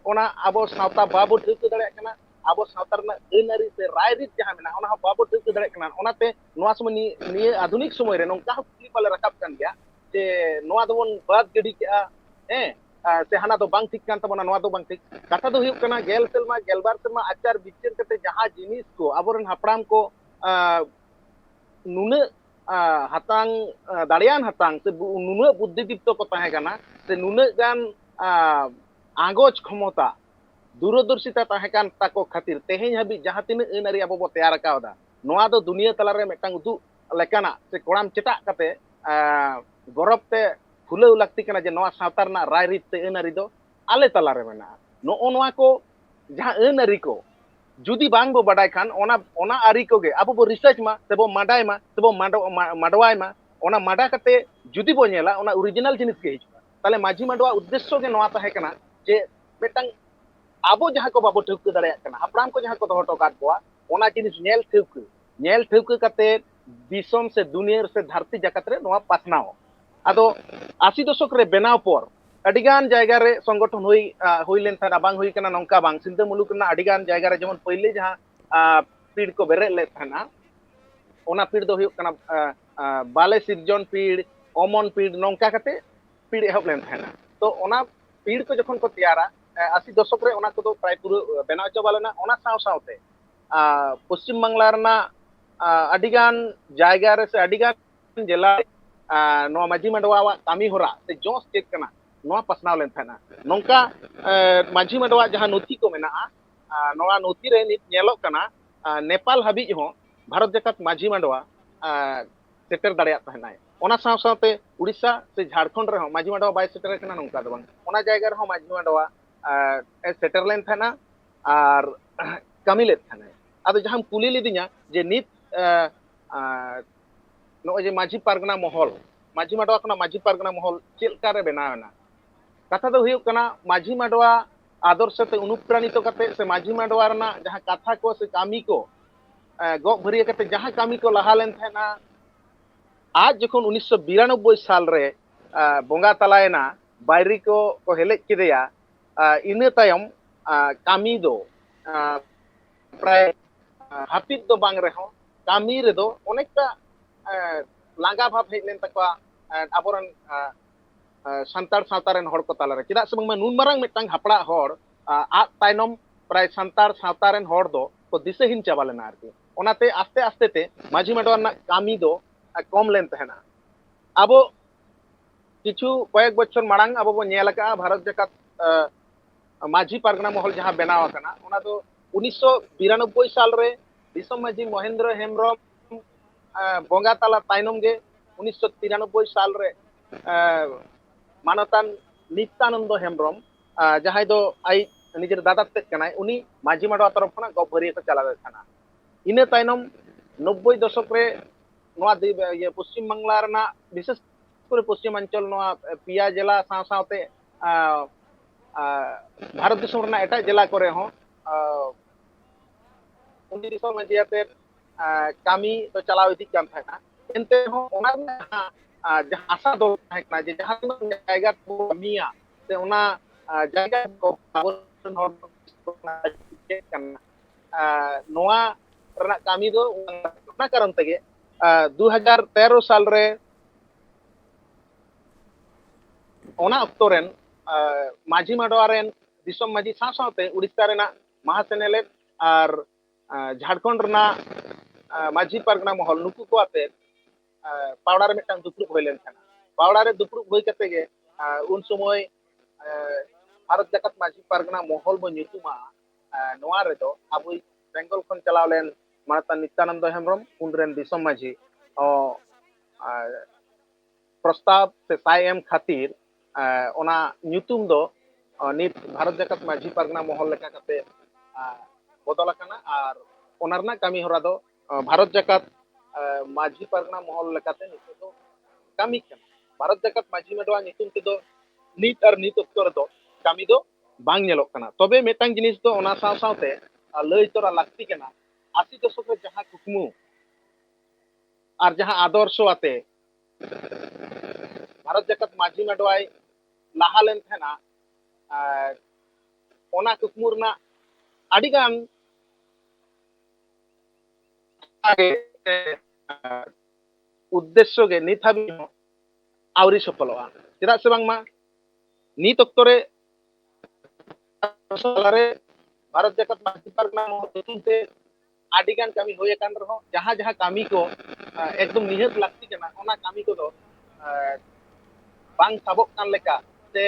[SPEAKER 3] ᱚᱱᱟ ᱟᱵᱚ ᱥᱟᱶᱛᱟ ᱵᱟᱵᱚ ᱴᱷᱟᱹᱣᱠᱟᱹ ᱫᱟᱲᱮᱭᱟᱜ ᱠᱟᱱᱟ ᱟᱵᱚ ᱥᱟᱶᱛᱟ ᱨᱮᱱᱟᱜ ᱟᱹᱱ ᱟᱹᱨᱤ ᱥᱮ ᱨᱟᱭ ᱨᱤᱛ ᱡᱟᱦᱟᱸ ᱢᱮᱱᱟᱜᱼᱟ ᱚᱱᱟ ᱦᱚᱸ ᱵᱟᱵᱚ ᱴᱷᱟᱹᱣᱠᱟᱹ ᱫᱟᱲᱮᱭᱟᱜ ᱠᱟᱱᱟ ᱚᱱᱟᱛᱮ ᱱᱚᱣᱟ ᱥᱚᱢᱚᱭ ᱱᱤᱭᱟᱹ ᱟধুনিক ᱥᱚᱢᱚᱭ ᱨᱮ ᱱᱚᱝᱠᱟ ᱦᱚᱸ ᱠᱩᱠᱞᱤ ᱯᱟᱞᱮ ᱨᱟᱠᱟᱵ ᱠᱟᱱ ᱜᱮᱭᱟ ᱡᱮ ᱱᱚᱣᱟ ᱫᱚᱵᱚᱱ ᱵᱟᱫ ᱜᱤᱰᱤ ᱠᱮᱜᱼᱟ ᱥᱮ ᱦᱟᱱᱟ ᱫᱚ ᱵᱟᱝ ᱴᱷᱤᱠ ᱠᱟᱱ ᱛᱟᱵᱚᱱᱟ ᱱᱚᱣᱟ ᱫᱚ ᱵᱟᱝ ᱴᱷᱤᱠ ᱠᱟᱛᱷᱟ ᱫᱚ ᱦᱩᱭᱩᱜ ᱠᱟᱱᱟ 10 ᱥᱮᱨᱢᱟ 12 ᱥᱮᱨᱢᱟ ᱟᱪᱟᱨ ᱵᱤᱪᱟᱹᱨ ᱠᱟᱛᱮ ᱡᱟᱦᱟᱸ ᱡᱤᱱᱤस ko ᱟᱵᱚᱨᱮᱱ ᱦᱟᱯᱲᱟᱢ ᱠᱚ ᱱᱩᱱᱟᱹᱜ hatang ᱫᱟᱲᱮᱭᱟᱱ hatang se nunᱟᱹᱜ বুদ্ধি দীপ্ত ko tahe kana se nunᱟᱹᱜ gan আগজ ক্ষমতা দূরদর্শিতা tahe kan tako khatir teheny habi jahan tinaᱹᱜ aᱹn ᱟᱹᱨᱤ abo bo teyar akawda noa do dunia talare metang uduk lekana se koram cetak kate gorop te phulaw lakti kana je noa sawta rena rai rit se aᱹn ᱟᱹᱨᱤ do ale talare mena no'o noa ko jahan aᱹn ᱟᱹᱨᱤ ko যদি বাং বো বাডাই খান ওনা আরি কোগে আবো বো রিসার্চ মা সেবো মাডাই মা সেবো মাডওয়াই মা ওনা মাডা কাতে যদি বো নেলা ওনা অরিজিনাল জিনিস গে হিজুয়া তাহলে মাঝি মাডওয়া উদ্দেশ্য গে নোয়া তাহে কানা যে মেটাং আবো যাহা কো বাবো ঠৌকো দাঁড়ায় কানা হাপড়াম কো যাহা কো দহো হটো কাদ কোয়া ওনা জিনিস নেল ঠৌকো কাতে দিসম সে দুনিয়ার সে ধরती জাকাত রে নোয়া পাসনাও আদো 80 দশক রে বেনাও পর আডিগান জায়গা রে সংগঠন হই লেন থানা বাং হই কানা নংকা বাং সিন্ধু মুলুক না আডিগান জায়গা রে যেমন পहिले যাহা পিড় কো বেরে লে থানা ওনা পিড় দো হুয়ুক কানা বালে সিরজন পিড় অমন পিড় নংকা কাতে পিড় এহব লেন থানা তো ওনা পিড় কো যখন কো তৈয়ারা 80 দশক রে ওনা কো প্রায় পুরো বেনাও চাবালেনা ওনা সাও সাওতে পশ্চিম বাংলা রনা আডিগান জায়গা রে সে আডিগান জেলা নোয়া মাঝি মাডওয়া কামি হরা সে জোস চেক কানা নোয়া পাসনাও লেন থানা নংকা মাঝি মাডওয়া যাহা নথি কো মেনাআ নোয়া নথি রে নিত নেলক কানা নেপাল হাবি হো ভারত জাকাত মাঝি মাডওয়া সেটের দাঁড়ায় তাহনায় ওনা সাও সাওতে উড়িষ্যা সে ঝাড়খণ্ড রে হো মাঝি মাডওয়া বাই সেটের কানা নংকা দ বাং ওনা জায়গা রে হো মাঝি মাডওয়া সেটের লেন থানা আর কামি লেন থানা আদো যাহাম কুলি লিদিኛ যে নিত নয় যে মাঝি পারগনা মহল মাঝি মাডওয়া খনা মাঝি পারগনা মহল চেলকা রে বেনাওনা কথা দো হুয়ুক কানা মাঝি মাডওয়া আদর্শ তে অনুপ্রাণিত কাতে সে মাঝি মাডওয়া রনা যাহা কথা কো সে কামি কো গক ভরিয়া কাতে যাহা কামি কো লাহা লেন থানা আজ যখন 1992 সাল রে বঙ্গা তালায়না বাইরি কো হেলেজ কিদেয়া ইনা তায়ম কামি দো প্রায় হাপিত দো বাং রেহো কামি রে দো অনেকটা লাঙ্গা ভাব হেজ লেন তাকওয়া আবরন santar sawta ren hor ko talare chida se bangma nun marang metang hapड़ा hor a tainom pray santar sawta ren hor do ko disehin chabalena arki onate aste aste te maji madwa na kami do kom len tahena abo কিছু কয়েক বছর মারাং আবো বো নেল কা ভারত জাকাত মাঝি পারগনা মহল যাহা বেনাও কানা ওনা তো 1992 সাল রে দিসম মাঝি মহেন্দ্র হেমব্রম বঙ্গা তালা তাইনম গে 1993 সাল রে মানতান নিত্যানন্দ হেমব্রম যাহাই দো আই নিজের দাদা তেজ কানাই উনি মাঝি মাডওয়া তরফ খনা গপ ভরিয়ে কো চালাবে থানা ইনে তাইনম 90 দশক রে নোয়া পশ্চিম বাংলা রনা বিশেষ করে পশ্চিমাঞ্চল নোয়া পিয়া জেলা সাও সাওতে ভারত দেশ রনা এটা জেলা করে হো উনি দিসম মাঝিয়াতে কামি তো চালাও ইদি কাম থাকা এনতে হো ওনা যাহা আশা দো থাকনা যে যাহা জায়গা মিয়া তে ওনা জায়গা কো আবরণ হর কানা নোয়া রনা কামি দো ওনা কারণ তেগে 2013 সাল রে ᱚᱱᱟ ᱚᱠᱛᱚ ᱨᱮᱱ ᱢᱟᱹᱡᱷᱤ ᱢᱟᱰᱣᱟ ᱨᱮᱱ ᱫᱤᱥᱚᱢ ᱢᱟᱹᱡᱷᱤ ᱥᱟᱶᱛᱮ ᱩᱲᱤᱥᱥᱟ ᱨᱮᱱᱟᱜ ᱢᱟᱦᱟᱥᱮᱱᱮᱞᱮᱫ ᱟᱨ ᱡᱷᱟᱲᱠᱷᱚᱸᱰ ᱨᱮᱱᱟᱜ ᱢᱟᱹᱡᱷᱤ ᱯᱟᱨᱜᱟᱱᱟ ᱢᱚᱦᱚᱞ ᱱᱩᱠᱩ ᱠᱚ ᱟᱛᱮ ᱯᱟᱣᱲᱟ ᱨᱮ ᱢᱤᱫᱴᱟᱝ ᱫᱩᱯᱲᱩᱵ ᱦᱩᱭ ᱞᱮᱱ ᱛᱟᱦᱮᱸᱱᱟ ᱯᱟᱣᱲᱟ ᱨᱮ ᱫᱩᱯᱲᱩᱵ ᱦᱩᱭ ᱠᱟᱛᱮ ᱜᱮ ᱩᱱ ᱥᱚᱢᱚᱭ ᱵᱷᱟᱨᱚᱛ ᱡᱟᱠᱟᱛ ᱢᱟᱹᱡᱷᱤ ᱯᱟᱨᱜᱟᱱᱟ ᱢᱚᱦᱚᱞ ᱵᱚ ᱧᱩᱛᱩᱢᱟ ᱱᱚᱣᱟ ᱨᱮᱫᱚ ᱟᱵᱚ ᱵᱮᱝᱜᱚᱞ ᱠᱷᱚᱱ ᱪᱟᱞᱟᱣ ᱞᱮᱱ ᱢᱟᱱᱚᱛᱟᱱ ᱱᱤᱛᱭᱟᱱᱚᱱᱫᱚ ᱦᱮᱢᱵᱨᱚᱢ ᱩᱱ ᱨᱮᱱ ᱫᱤᱥᱚᱢ ᱢᱟᱹᱡᱷᱤ ᱯᱨᱚᱥᱛᱟᱵ ᱥᱮ ᱥᱟᱭ ᱮᱢ ᱠᱷᱟᱹᱛᱤᱨ ᱚᱱᱟ ᱧᱩᱛᱩᱢ ᱫᱚ ᱱᱤᱛ ᱵᱷᱟᱨᱚᱛ ᱡᱟᱠᱟᱛ ᱢᱟᱹᱡᱷᱤ ᱯᱟᱨᱜᱟᱱᱟ ᱢᱚᱦᱚᱞ ᱞᱮᱠᱟ ᱠᱟᱛᱮ ᱵᱚᱫᱚᱞ ᱟᱠᱟᱱᱟ ᱟᱨ ᱚᱱᱟ ᱨᱮᱱᱟᱜ ᱠᱟᱹᱢᱤ ᱦᱚᱨᱟ ᱫᱚ ᱵᱷᱟᱨᱚᱛ ᱡᱟᱠᱟᱛ ᱢᱟᱹᱡᱷᱤ ᱯᱟᱨᱜᱟᱱᱟ ᱢᱚᱦᱚᱞ ᱞᱮᱠᱟᱛᱮ ᱱᱤᱛᱚᱜ ᱫᱚ ᱠᱟᱹᱢᱤ ᱠᱟᱱᱟ ᱵᱷᱟᱨᱚᱛ ᱡᱟᱠᱟᱛ ᱢᱟᱹᱡᱷᱤ ᱢᱟᱰᱣᱟ ᱧᱩᱛᱩᱢ ᱛᱮᱫᱚ ᱱᱤᱛ ᱟᱨ ᱱᱤᱛ ᱚᱠᱛᱚ ᱨᱮᱫᱚ ᱠᱟᱹᱢᱤ ᱫᱚ ᱵᱟᱝ ᱧᱮᱞᱚᱜ ᱠᱟᱱᱟ ᱛᱚᱵᱮ ᱢᱤᱫᱴᱟᱝ ᱡᱤᱱᱤᱥ ᱫᱚ ᱚᱱᱟ ᱥᱟᱶ ᱥᱟᱶᱛᱮ ᱞᱟᱹᱭ ᱛᱚᱨᱟ ᱞᱟᱹᱠᱛᱤ ᱠᱟᱱᱟ 80 ᱫᱚᱥᱚᱠ ᱨᱮ ᱡᱟᱦᱟᱸ ᱠᱩᱠᱢᱩ ᱟᱨ ᱡᱟᱦᱟᱸ ᱟᱫᱚᱨᱥᱚ ᱟᱛᱮ ᱵᱷᱟᱨᱚᱛ ᱡᱟᱠᱟᱛ ᱢᱟᱹᱡᱷᱤ ᱢᱟᱰᱣᱟᱭ ᱞᱟᱦᱟ ᱞᱮᱱ ᱛᱟᱦᱮᱱᱟ ᱚᱱᱟ ᱠᱩᱠᱢᱩ ᱨᱮᱱᱟᱜ ᱟᱹᱰᱤᱜᱟᱱ उद्देश्य गे नित हाबि आवरी सफलवा चेदा से बांगमा नित ऑक्टो रे भारत जगत मांझी पारगना महोत्सव ते आदिगान कामी होय कान रहो जहां जहां कामी को एकदम निहत लाक्ति कना ओना कामी को दो बांग साबक कान लेका से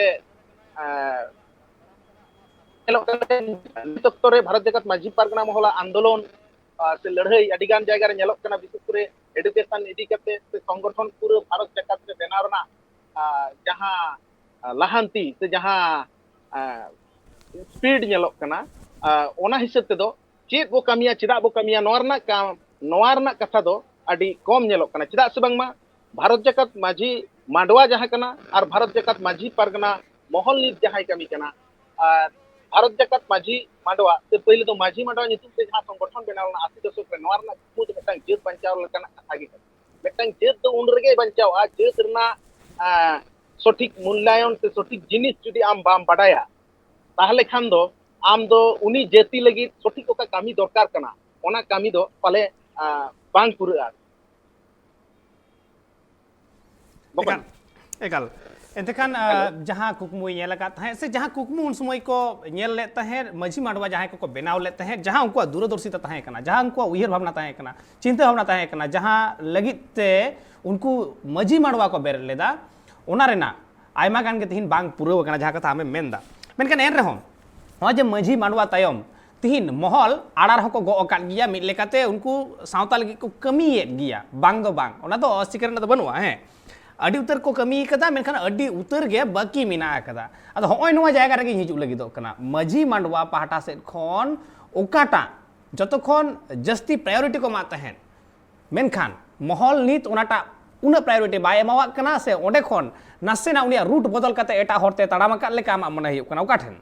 [SPEAKER 3] नित ऑक्टो रे भारत जगत मांझी पारगना महोला आंदोलन से लड़ाई अडिगान जायगा रे ñeलok kana विशेष करे एडुकेशन इदी कते से संगठन पूरा भारत जगत रे बनाव रना जहां लाहांती से जहां स्पीड ñeलok kana ओना हिसाब ते दो चेत बो कामिया चिदा बो कामिया नोवा रना कथा दो अडी कम ñeलok kana चिदा से बांगमा भारत जगत माझी मांडवा जहां kana और भारत जगत माझी पारगना महल नित जहां कामी kana भारत जगत माझी मांडवा से पहले तो माझी मांडवा नितुम से जहां संगठन बनावना 80 दशक रे नोवा रना कुछ मिटang जेत बंचाव लकना कथा गे मिटang जेत तो उन रगे बंचाव आ जेत रना सठिक मूल्यांकन से सठिक जिनिस जुदी आम बाम बाडाया ताहले खान दो आम दो उनी जेती लगी सठिक ओका कामी दरकार कना ओना कामी दो पाले बांग पुरा
[SPEAKER 1] एकाल एंतखान जहां कुकमु ñeलका तहे से जहां कुकमु उन समय को ñेल ले तहे माझी मांडवा जहां को बनाव ले तहे जहां उनको दूरदर्शिता तहे कना जहां उनको उयहर भावना तहे कना चिंता भावना तहे कना जहां लगित ते उनको माझी मांडवा को बेर लेदा ओना रेना आयमा गान के तिहिन बांग पुरव कना जहां कथा हमें मेनदा मेनखान एन रहो हो जे माझी मांडवा तायम तिहिन महल आड़ा रहो को गो अकाट गिया मिद लेकाते उनको सावता लगी को कमियेत गिया बांग दो बांग ओना दो अस्वीकरण दो बनुआ हे अड़ी उतर को कमी कदा मेनखान अड़ी उतर गे बाकी मिना कदा अदो होय नोवा जायगा रे हिजु लगिदो कना माझी मांडवा पाहटा सेट खन ओकाटा जतो खन जस्ती प्रायोरिटी को मा तहेन मेनखान महल नित ओनाटा उना प्रायोरिटी बाय एमावा कना से ओंडे खन नासेना उनिया रूट बदल कते एटा हरते ताड़ाम का लेका मा मने हुयु कना ओका ठेन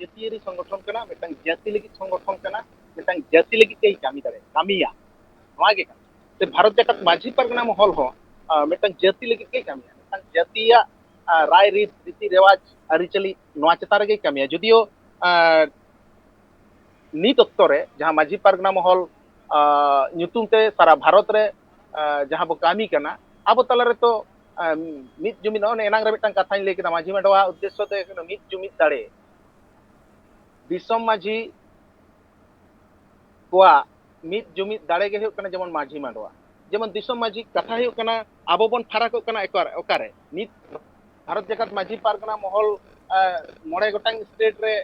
[SPEAKER 3] जातीय संगठन कना मिटang जाति लगी संगठन कना मिटang जाति लगी कई कामी दारे कामिया नोवा गे ते भारत जगत माझी पारगना महल हो मिटang जाति लगी कई कामिया मिटang जातिया राय रीत रीति रिवाज अरिचली नोवा चेता रे कामिया जदियो नित ऑक्टो रे जहां माझी पारगना महल nyutum te सारा भारत रे जहां बो कामी कना अब तला रे तो मित जुमिद ने एनांग रे मिटang कथा ले केदा माझी मांडवा उद्देश्य ते मित जुमिद दाड़े दिसम माझी कोआ मित जुमिद दाड़े गे हुकना जेमन माझी मांडवा जेमन दिसम माझी कथा हुकना आबो बन फराक हुकना ओकारे नित भारत जगत माझी पारगना महल मोड़े गोटांग स्टेट रे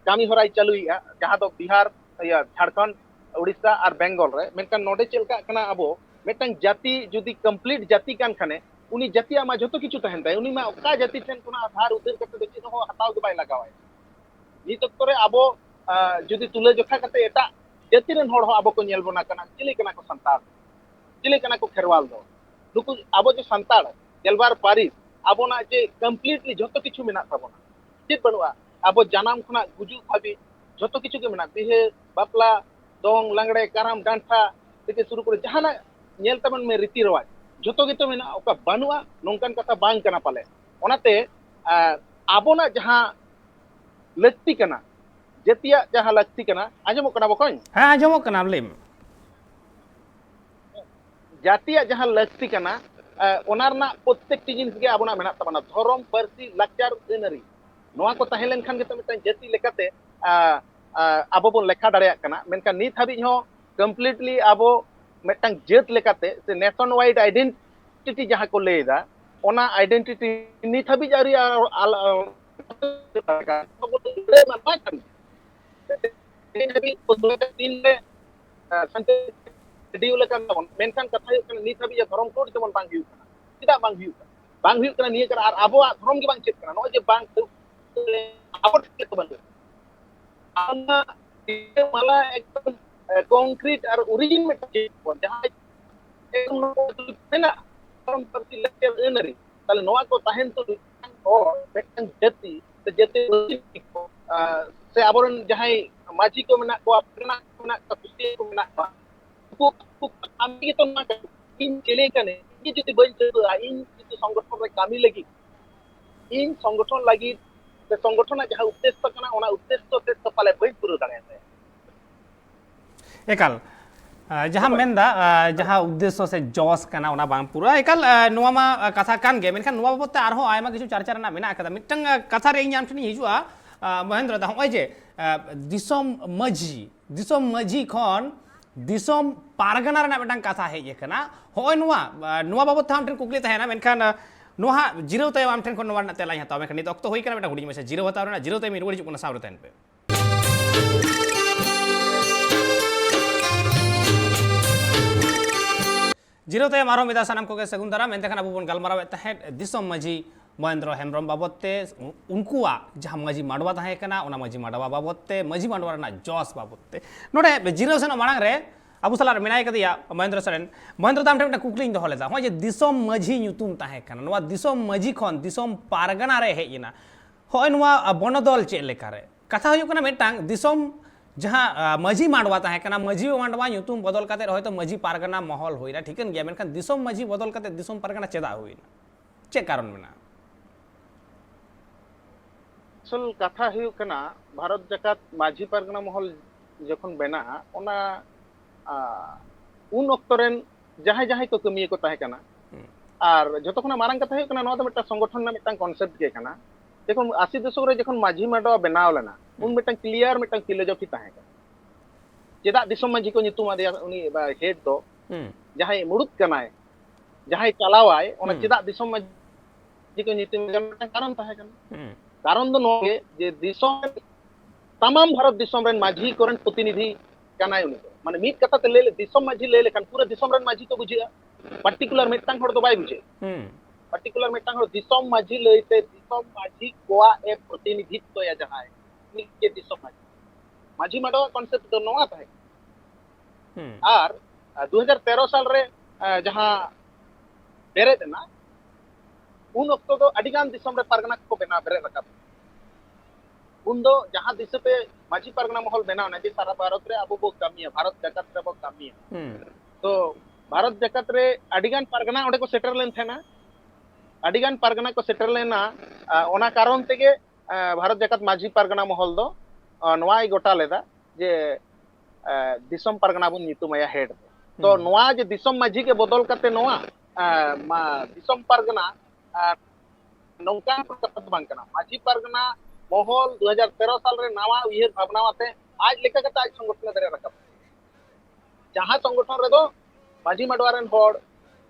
[SPEAKER 3] कामी होराई चालुइया जहां दो बिहार या झारखंड उड़ीसा और बेंगल रे मेनकान नोडे चलका कना आबो मेटंग जाति जुदी कंप्लीट जाति कान खाने उनी जातिया मा जतो किछु तहन ताय उनी मा ओका जाति ठेन कोना आधार उधर कते दे चिनो हताव के बाय लगावाय नित करे आबो जुदी तुले जोखा कते एटा जाति रेन होड़ हो आबो को नेल बना कना चिले कना को संतार चिले कना को खेरवाल दो नुकु आबो जो संतार गेलबार पारिस आबो ना जे कंप्लीटली जतो किछु मेना ताबोना चित बनुआ आबो जनाम खुना गुजु भाबी जतो किछु के मेना बिहे बापला दोंग लांगड़े काराम डांठा থেকে শুরু করে জাহানা নেল তামান মে রীতি রেওয়াজ যত গিতো মেনা ওকা বানুয়া নংকান কথা বাং কানা পালে ওনাতে আবনা যাহা লক্তি কানা
[SPEAKER 6] jetiya jaha lakti kana anjamok kana bokon
[SPEAKER 1] ᱦᱮᱸ ᱟᱸᱡᱚᱢᱚᱜ ᱠᱟᱱᱟ ᱞᱟᱹᱭ ᱢᱮ
[SPEAKER 6] jatiya jaha lakti kana ona rena prottekti jinis ge abona menat tabana dhorom parsi lakchar enari noa ko tahen len khan ge to mitan jati lekate abo bon lekha dareyak kana menkan nit habi ho completely abo metang jet lekate se nation wide identity jaha ko leida ona identity nit habi jari diu lekan tabon menkan katha huyuk kana nit habi dhorom code temon bang huyuk kana tidak bang huyuk kana bang huyuk kana niya kara ar abo dhorom ge bang chet kana no je bang abo ke to bang ana dia malah ekdom konkret ar origin में जहाँ मेना हम प्रति लक्ष्य एनरी ताले नोआ को ताहेन तो और बेटन जति ते जति को से आबरन जहां माझी को मेना को अपना मेना कुस्ती को मेना को आमी तो ना इन चले कने ये जति बन इन जति संगठन रे कामी लगी इन संगठन लगी से संगठन जहां उद्देश्य कना ओना उद्देश्य से तो पाले बन पुरो दाड़े
[SPEAKER 1] एकाल जहाँ मेनदा जहाँ उद्देश्य से जॉस कना ओना बांग पूरा एकाल नोआ मा कथा कान गे मेनखान नोआ बाबते आरहो आयमा किछु चर्चा रना मेना कदा मिटंग कथा रे इᱧ आम ठनी हिजुआ महेंद्र दा होय जे दिसोम मजी खन दिसोम पारगना रना मिटंग कथा हेज कना होय नोआ बाबते आम ठन कुकली तहेना मेनखान नोहा जिरो तय आम ठन खन नोआ रना तेला हताव मेनखान नित अक्तो होय कना मिटंग हुडी मेसे जिरो हताव रना जिरो तय मी रुवाड़ी जुकना सावरे तन पे जिरो तय मारो मिदा सानाम को सगुन दारा मेनते खान अबो बन गलमाराव तहे दिसोम मजी महेंद्र हेम्ब्रम बाबते उनकुआ जहां मजी माडवा तहे कना ओना मजी माडवा बाबते मजी माडवा रना जॉस बाबते नोडे जिरो सेनो मांग रे अबु सलार मेनाय कदिया महेंद्र दाम ठेमटा कुकलिंग दो लेदा हो जे दिसोम मजी ᱧᱩᱛᱩᱢ तहे कना नोआ दिसोम मजी खन दिसोम पारगना रे हेइना होय नोआ बनदल चे लेका रे कथा हुयु कना मेटांग दिसोम जहाँ मजी मांडवा तहे कना मजी मांडवा ᱧᱩᱛᱩᱢ बदल काते होय तो मजी पारगना महल होइना ठीकन गया मेनखान दिसोम मजी बदल काते दिसोम पारगना चेदा होइना चे कारण मेना
[SPEAKER 6] सल कथा हुयु कना भारत जकात माझी पारगना महल जखन बेना ओना उन अक्तरेन जहां जहां को कमिए को तहे कना और जतो खना मारंग कथा हुयु कना नोआ तो मेटा संगठन ना मेटा कॉन्सेप्ट के कना देखो 80 दशक रे जखन माझी माडवा बनाव लेना उन मेटा क्लियर मेटा फिलोसफी तहे कना चेदा दिसोम माझी को ᱧᱩᱛᱩᱢ आदे उनी हेड दो जहां मुड़ुत कनाय जहां चलावाय ओना चेदा दिसोम माझी को ᱧᱩᱛᱩᱢ मेटा कारण तहे कना कारण दो नोगे जे दिसोम तमाम भारत दिसोम रेन माझी कोरन प्रतिनिधि कनाय उनी माने मीत कथा ते ले दिसोम माझी ले लेखान पूरा दिसोम रेन माझी तो बुझिया पर्टिकुलर मेटांग हड़ तो बाय बुझे पर्टिकुलर मेटांग हड़ दिसोम माझी लेते दिसोम माझी कोआ ए प्रतिनिधित्व या जहां नी के दिसोम माझी माडवा कॉन्सेप्ट दो नोआ तहे और 2013 साल रे जहां बेरे देना उन वक्त तो अडिगान दिसोम रे पारगना को बेना बेरे रखा उन दो जहां दिस पे माझी पारगना महल बेना ना जे सारा भारत रे अब वो कमी है भारत जगत रे वो कमी है तो भारत जगत रे अडिगान पारगना ओडे को सेटल लेन थे ना अडिगान पारगना को सेटल लेना ओना कारण तेगे भारत जगत माझी पारगना महल दो नोआई गोटा लेदा जे दिसोम पारगना बुन ᱧᱩᱛᱩᱢ हेड तो नोआ जे दिसोम माझी के बदल करते नोआ दिसोम पारगना नौकान कथा बांग कना माझी पारगना महल 2013 साल रे नवा उयहर भावना आते आज लेका कता आज संगठन दरे रखा जहां संगठन रे दो माझी माडवा रेन होड़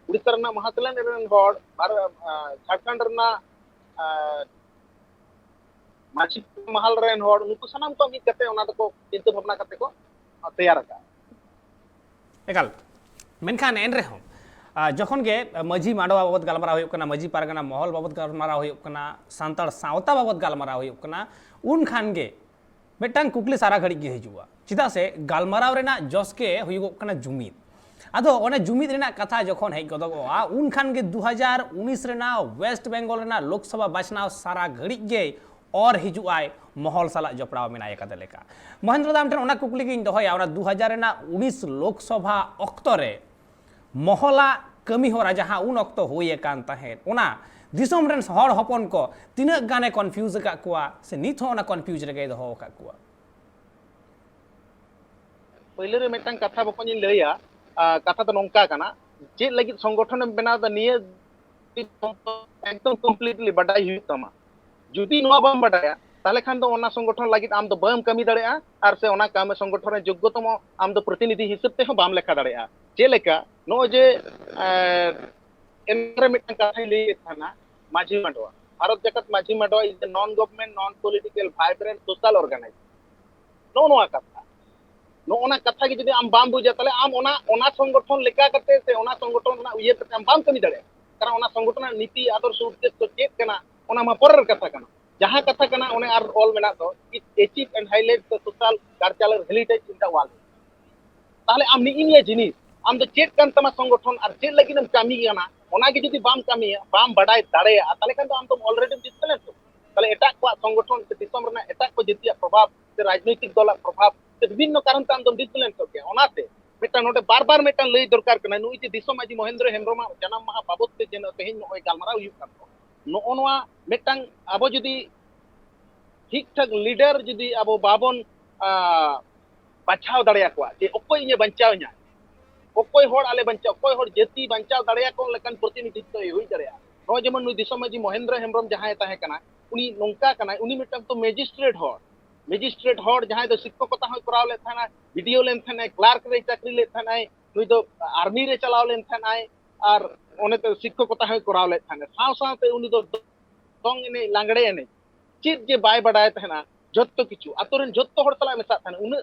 [SPEAKER 6] उड़ीसा रना महातलन रेन होड़ झारखंड रना माझी महल रेन होड़ उनको सनाम को मित करते ओना को चिंता भावना करते को तैयार का
[SPEAKER 1] एकाल मेनखान एन रे हो जखन गे मजी माडवा बाबत गलमारा हुयुक कना मजी पारगना महल बाबत गलमारा हुयुक कना सांताड़ सावता बाबत गलमारा हुयुक कना उन खान गे मेटांग कुकली सारा घड़ी गे हिजुआ चिदा से गलमाराव रेना जस के हुयुक कना जुमिद आदो ओने जुमिद रेना कथा जखन हेज गदगोआ उन खान गे 2019 रेना वेस्ट बेंगल रेना लोकसभा बाचनाव सारा घड़ी गे और हिजुआय महल साला जपड़ाव मेनाय कदे लेका महेंद्र दाम ठन ओना कुकली गिन दोहया ओना 2019 लोकसभा अक्तरे महला कमी होरा जहां उन अक्त होए कान तहे ओना दिसोम रेन हर हपन को तिना गाने कन्फ्यूज का कुआ से निथ ओना कन्फ्यूज रे दो का कुआ
[SPEAKER 6] पहले रे मिटन कथा बको नि लैया कथा तो नोंका कना चेक लगी संगठन बनाव दा निये एकदम कम्प्लीटली बडाई हुई तमा जुदी नोआ बम बडाया ताले खान दो ओना संगठन लगी आम दो बम कमी दाड़ेया आर से ओना काम संगठन रे योग्यतम आम दो प्रतिनिधि हिसाब ते हो बाम लेखा दाड़ेया जेलेका नो जे एनरे मिटन कथा ले थाना माझी Mandwa Bharat Jagat Majhi Mandwa is the non government non political vibrant social organisation नो नोआ कथा नो ओना कथा के जदी आम बाम बुझा ताले आम ओना ओना संगठन लेका करते से ओना संगठन ना उये करते आम बाम कमी दाड़ेया कारण ओना संगठन नीति आदर्श उद्देश्य चेक कना ओना मा परर कथा कना जहाँ कथा कना ओने आर ऑल मेना दो it achieve and highlight the social cultural heritage in the world ताले आम नि इनिया जिनिस आम दो चेक कन तमा संगठन आर चेक लगी नम कामी कना ओना के जदी बाम कामी बाम बडाय दाड़ेया ताले खान तो आम तो ऑलरेडी डिस्कलेन तो ताले एटा को संगठन से दिसम रना एटा को जतिया प्रभाव से राजनीतिक दल प्रभाव से विभिन्न कारण ते आम तो डिस्कलेन तो के ओनाते मिटा नोटे बार-बार मिटा लई दरकार कना नुई जे दिसम माजी महेंद्र हेम्ब्रम जन्म माहा बाबत ते जेन तेहिन नोय गालमाराव हुई कान नो नोआ मिटांग आबो जदी ठीक ठाक लीडर जदी आबो बाबन बाछाव दाड़ेया को जे ओकोय इने बंचाव न्या ओकोय होड़ आले बंचाव ओकोय होड़ जेती बंचाव दाड़ेया को लेकन प्रतिनिधित्व हुई दाड़ेया नो जेमन नुई दिसम माजी महेंद्र हेम्ब्रम जहां ताहे कना उनी नोंका कना उनी मिटांग तो मैजिस्ट्रेट होड़ जहां दो शिक्षकता हो कराव ले थाना वीडियो लेन थाना क्लार्क रे चाकरी ले थाना नुई दो आर्मी रे चलाव लेन थाना आर ओने तो शिक्षकता हो कराव ले थाना साव सावते उनी दो दोंग ने लांगड़े ने चेत जे बाय बडाय थाना जत्तो किछु आतोरन जत्तो होड़ तला मेसा थाना उन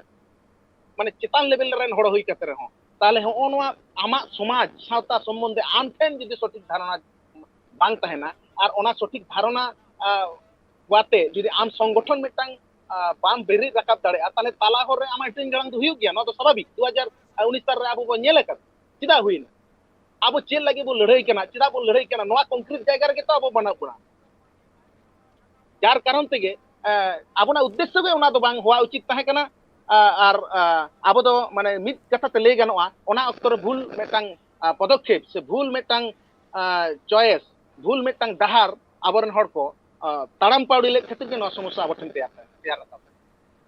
[SPEAKER 6] माने चितान लेवल रेन होड़ होई कते रहो ताले हो नोआ आमा समाज सावता संबंधे आम ठेन जदि सठिक धारणा बांग तहना आर ओना सठिक धारणा वाते जदि आम संगठन मिटांग बाम बेरी रकाब दाड़े ताले ताला होर रे आमा टिंग गड़ांग दो हुई गया नो तो स्वाभाविक 2019 साल रे आबो बो नेले कर चिदा हुईना आबो चेल लगे बो लड़ाई कना चिदा बो लड़ाई कना नोआ कंक्रीट जायगा रे तो आबो बना पुरा जार कारण तेगे आबोना उद्देश्य गे ओना दो बांग हुआ उचित ताहे कना आर आबो दो माने मिद कथा ते ले गानोआ ओना अक्तर भूल मेटांग पदक्षेप से भूल मेटांग चॉइस भूल मेटांग डाहार आबोरन हड़ को ताड़ाम पाउडी ले खातिर के नो समस्या आबो ठन तैयार